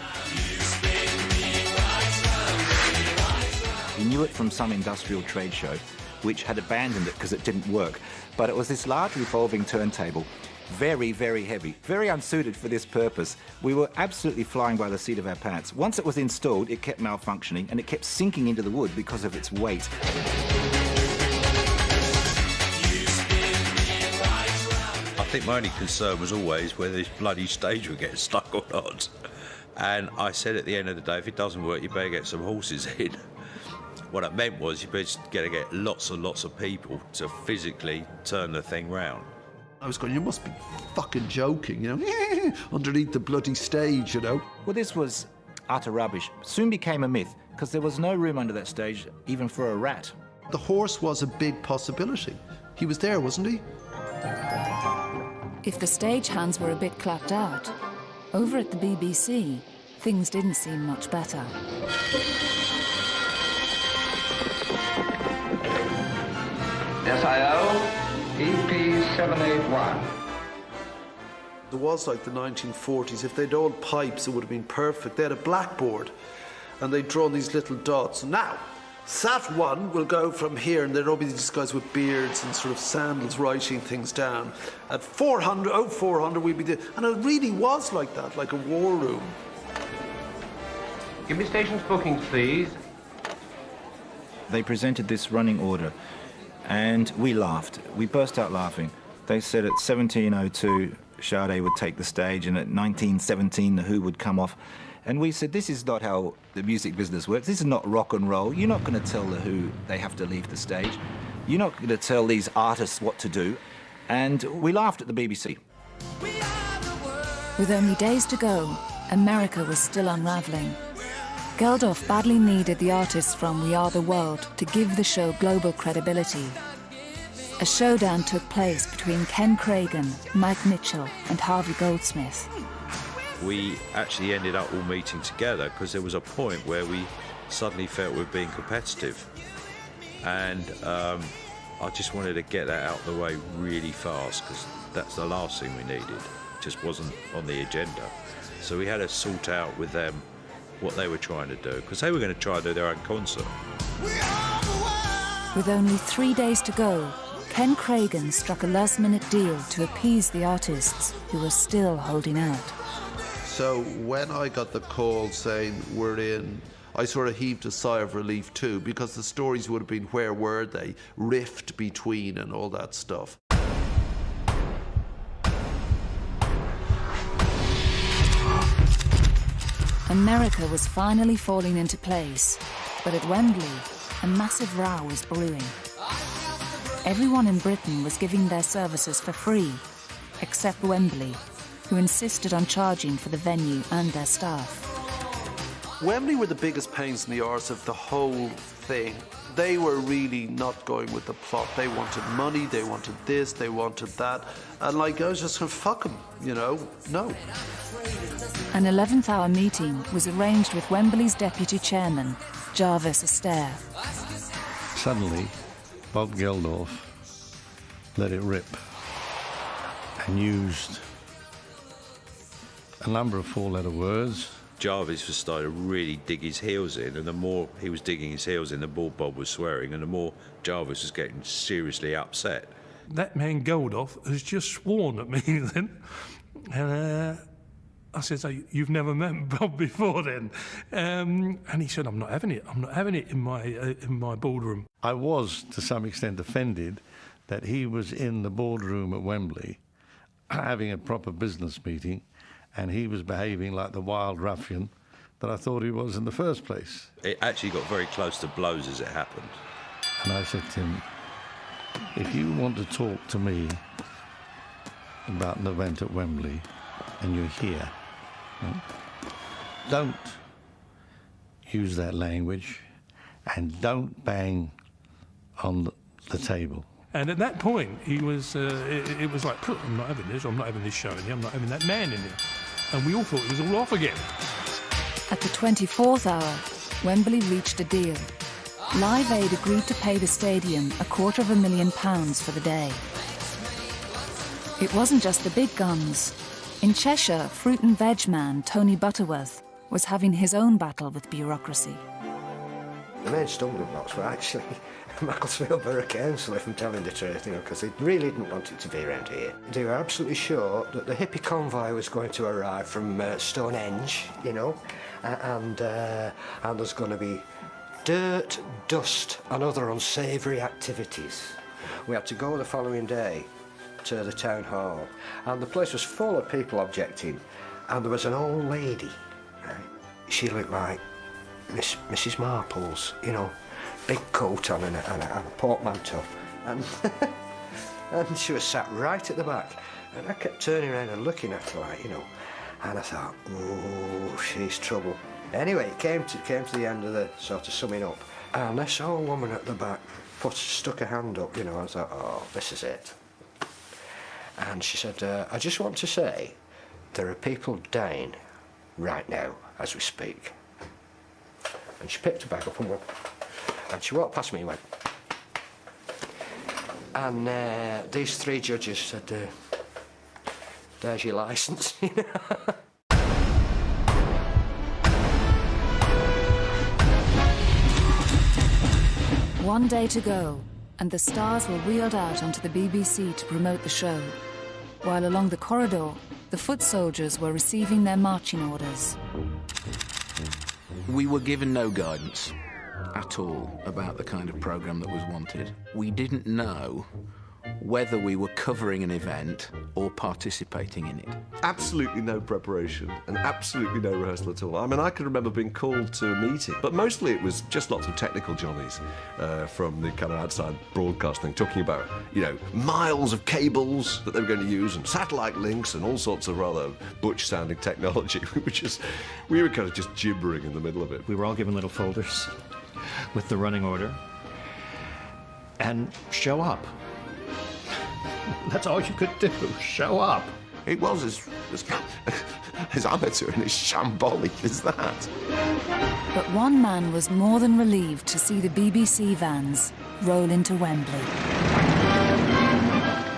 He knew it from some industrial trade show, which had abandoned it because it didn't work. But it was this large revolving turntable, very, very heavy, very unsuited for this purpose. We were absolutely flying by the seat of our pants. Once it was installed, it kept malfunctioning and it kept sinking into the wood because of its weight. I think my only concern was always whether this bloody stage would get stuck or not. And I said at the end of the day, if it doesn't work, you better get some horses in. What it meant was you better get lots and lots of people to physically turn the thing round. I was going, you must be fucking joking, you know, underneath the bloody stage, you know. Well, this was utter rubbish. Soon became a myth, because there was no room under that stage, even for a rat. The horse was a big possibility. He was there, wasn't he? If the stagehands were a bit clapped out, over at the BBC, things didn't seem much better. SIO, EP 781. It was like the 1940s. If they'd old pipes, it would have been perfect. They had a blackboard, and they'd drawn these little dots. Now, Sat 1 will go from here, and there'd all be these guys with beards and sort of sandals writing things down. At 400, 0400, we'd be there. And it really was like that, like a war room. Give me station's bookings, please. They presented this running order, and we laughed. We burst out laughing. They said at 1702, Sade would take the stage, and at 1917, the Who would come off. And we said, this is not how the music business works. This is not rock and roll. You're not going to tell the Who they have to leave the stage. You're not going to tell these artists what to do. And we laughed at the BBC. With only days to go, America was still unravelling. Geldof badly needed the artists from We Are the World to give the show global credibility. A showdown took place between Ken Cragen, Mike Mitchell and Harvey Goldsmith. We actually ended up all meeting together because there was a point where we suddenly felt we were being competitive. And I just wanted to get that out of the way really fast because that's the last thing we needed. It just wasn't on the agenda. So we had to sort out with them what they were trying to do because they were going to try to do their own concert. With only 3 days to go, Ken Cragen struck a last-minute deal to appease the artists who were still holding out. So when I got the call saying we're in, I sort of heaved a sigh of relief too, because the stories would have been where were they, rift between and all that stuff. America was finally falling into place, but at Wembley, a massive row was brewing. Everyone in Britain was giving their services for free, except Wembley, who insisted on charging for the venue and their staff. Wembley were the biggest pains in the arse of the whole thing. They were really not going with the plot. They wanted money, they wanted this, they wanted that. And like, I was just going, fuck them, you know, no. An 11th hour meeting was arranged with Wembley's deputy chairman, Jarvis Astaire. Suddenly, Bob Geldof let it rip and used a number of four-letter words. Jarvis was starting to really dig his heels in, and the more he was digging his heels in, the more Bob was swearing, and the more Jarvis was getting seriously upset. That man Geldof has just sworn at me then, and I said, so you've never met Bob before then? And he said, I'm not having it. I'm not having it in my boardroom. I was, to some extent, offended that he was in the boardroom at Wembley having a proper business meeting, and he was behaving like the wild ruffian that I thought he was in the first place. It actually got very close to blows as it happened. And I said to him, if you want to talk to me about an event at Wembley and you're here, don't use that language and don't bang on the table. And at that point, he was, it was like, I'm not having this, I'm not having this show in here, I'm not having that man in here. And we all thought it was all off again. At the 24th hour, Wembley reached a deal. Live Aid agreed to pay the stadium £250,000 for the day. It wasn't just the big guns. In Cheshire, fruit and veg man Tony Butterworth was having his own battle with bureaucracy. The main stumbling blocks were actually Macclesfield Borough Council, if I'm telling the truth, because they really didn't want it to be around here. They were absolutely sure that the hippie convoy was going to arrive from Stonehenge, and there's going to be dirt, dust and other unsavoury activities. We had to go the following day to the town hall, and the place was full of people objecting, and there was an old lady. She looked like Mrs. Marples, big coat on and a portmanteau. And And she was sat right at the back. And I kept turning around and looking at her, like, you know. And I thought, oh, she's trouble. Anyway, it came to the end of the sort of summing up. And I saw a woman at the back stuck her hand up, you know. I thought, oh, this is it. And she said, I just want to say, there are people dying right now as we speak. And she picked her bag up and went, and she walked past me and went. And these 3 judges said, there's your licence. One day to go, and the stars were wheeled out onto the BBC to promote the show, while along the corridor, the foot soldiers were receiving their marching orders. We were given no guidance at all about the kind of programme that was wanted. We didn't know whether we were covering an event or participating in it. Absolutely no preparation and absolutely no rehearsal at all. I mean, I can remember being called to a meeting, but mostly it was just lots of technical johnnies from the kind of outside broadcasting, talking about, you know, miles of cables that they were going to use and satellite links and all sorts of rather butch-sounding technology, we were kind of just gibbering in the middle of it. We were all given little folders with the running order and show up. That's all you could do, show up. It was as amateur and as shambolic as that. But one man was more than relieved to see the BBC vans roll into Wembley.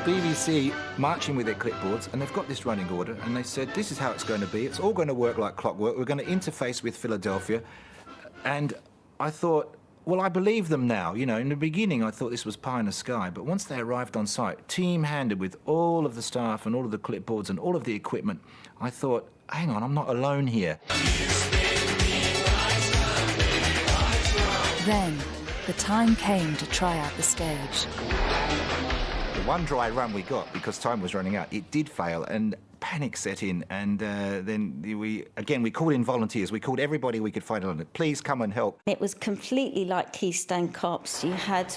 BBC marching with their clipboards, and they've got this running order, and they said, this is how it's going to be. It's all going to work like clockwork. We're going to interface with Philadelphia. And I thought, well, I believe them now. You know, in the beginning, I thought this was pie in the sky, but once they arrived on site, team-handed with all of the staff and all of the clipboards and all of the equipment, I thought, hang on, I'm not alone here. Then, the time came to try out the stage. The one dry run we got, because time was running out, it did fail, and panic set in, and then we called in volunteers. We called everybody we could find in London. Please come and help. It was completely like Keystone Cops. You had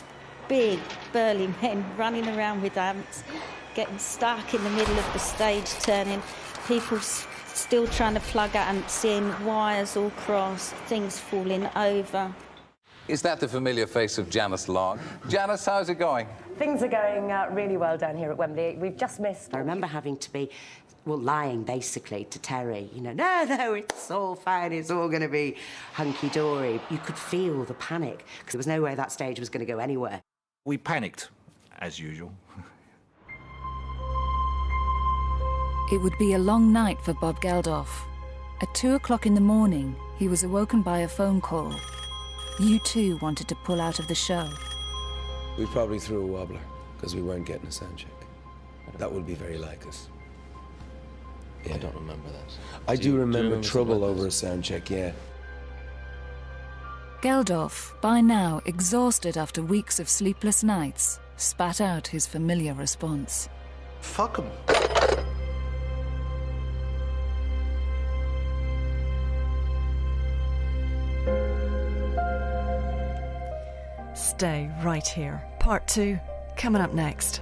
big, burly men running around with amps, getting stuck in the middle of the stage, turning, people still trying to plug amps, seeing wires all crossed, things falling over. Is that the familiar face of Janice Long? Janice, how's it going? Things are going really well down here at Wembley. We've just missed... I remember having to be, well, lying, basically, to Terry. You know, no, it's all fine, it's all going to be hunky-dory. You could feel the panic, because there was no way that stage was going to go anywhere. We panicked, as usual. It would be a long night for Bob Geldof. At 2 o'clock in the morning, he was awoken by a phone call. U2 wanted to pull out of the show. We probably threw a wobbler, because we weren't getting a sound check. That would be very like us. Yeah. I don't remember that. I do remember trouble over a sound check, yeah. Geldof, by now exhausted after weeks of sleepless nights, spat out his familiar response. Fuck 'em. Stay right here. Part 2, coming up next.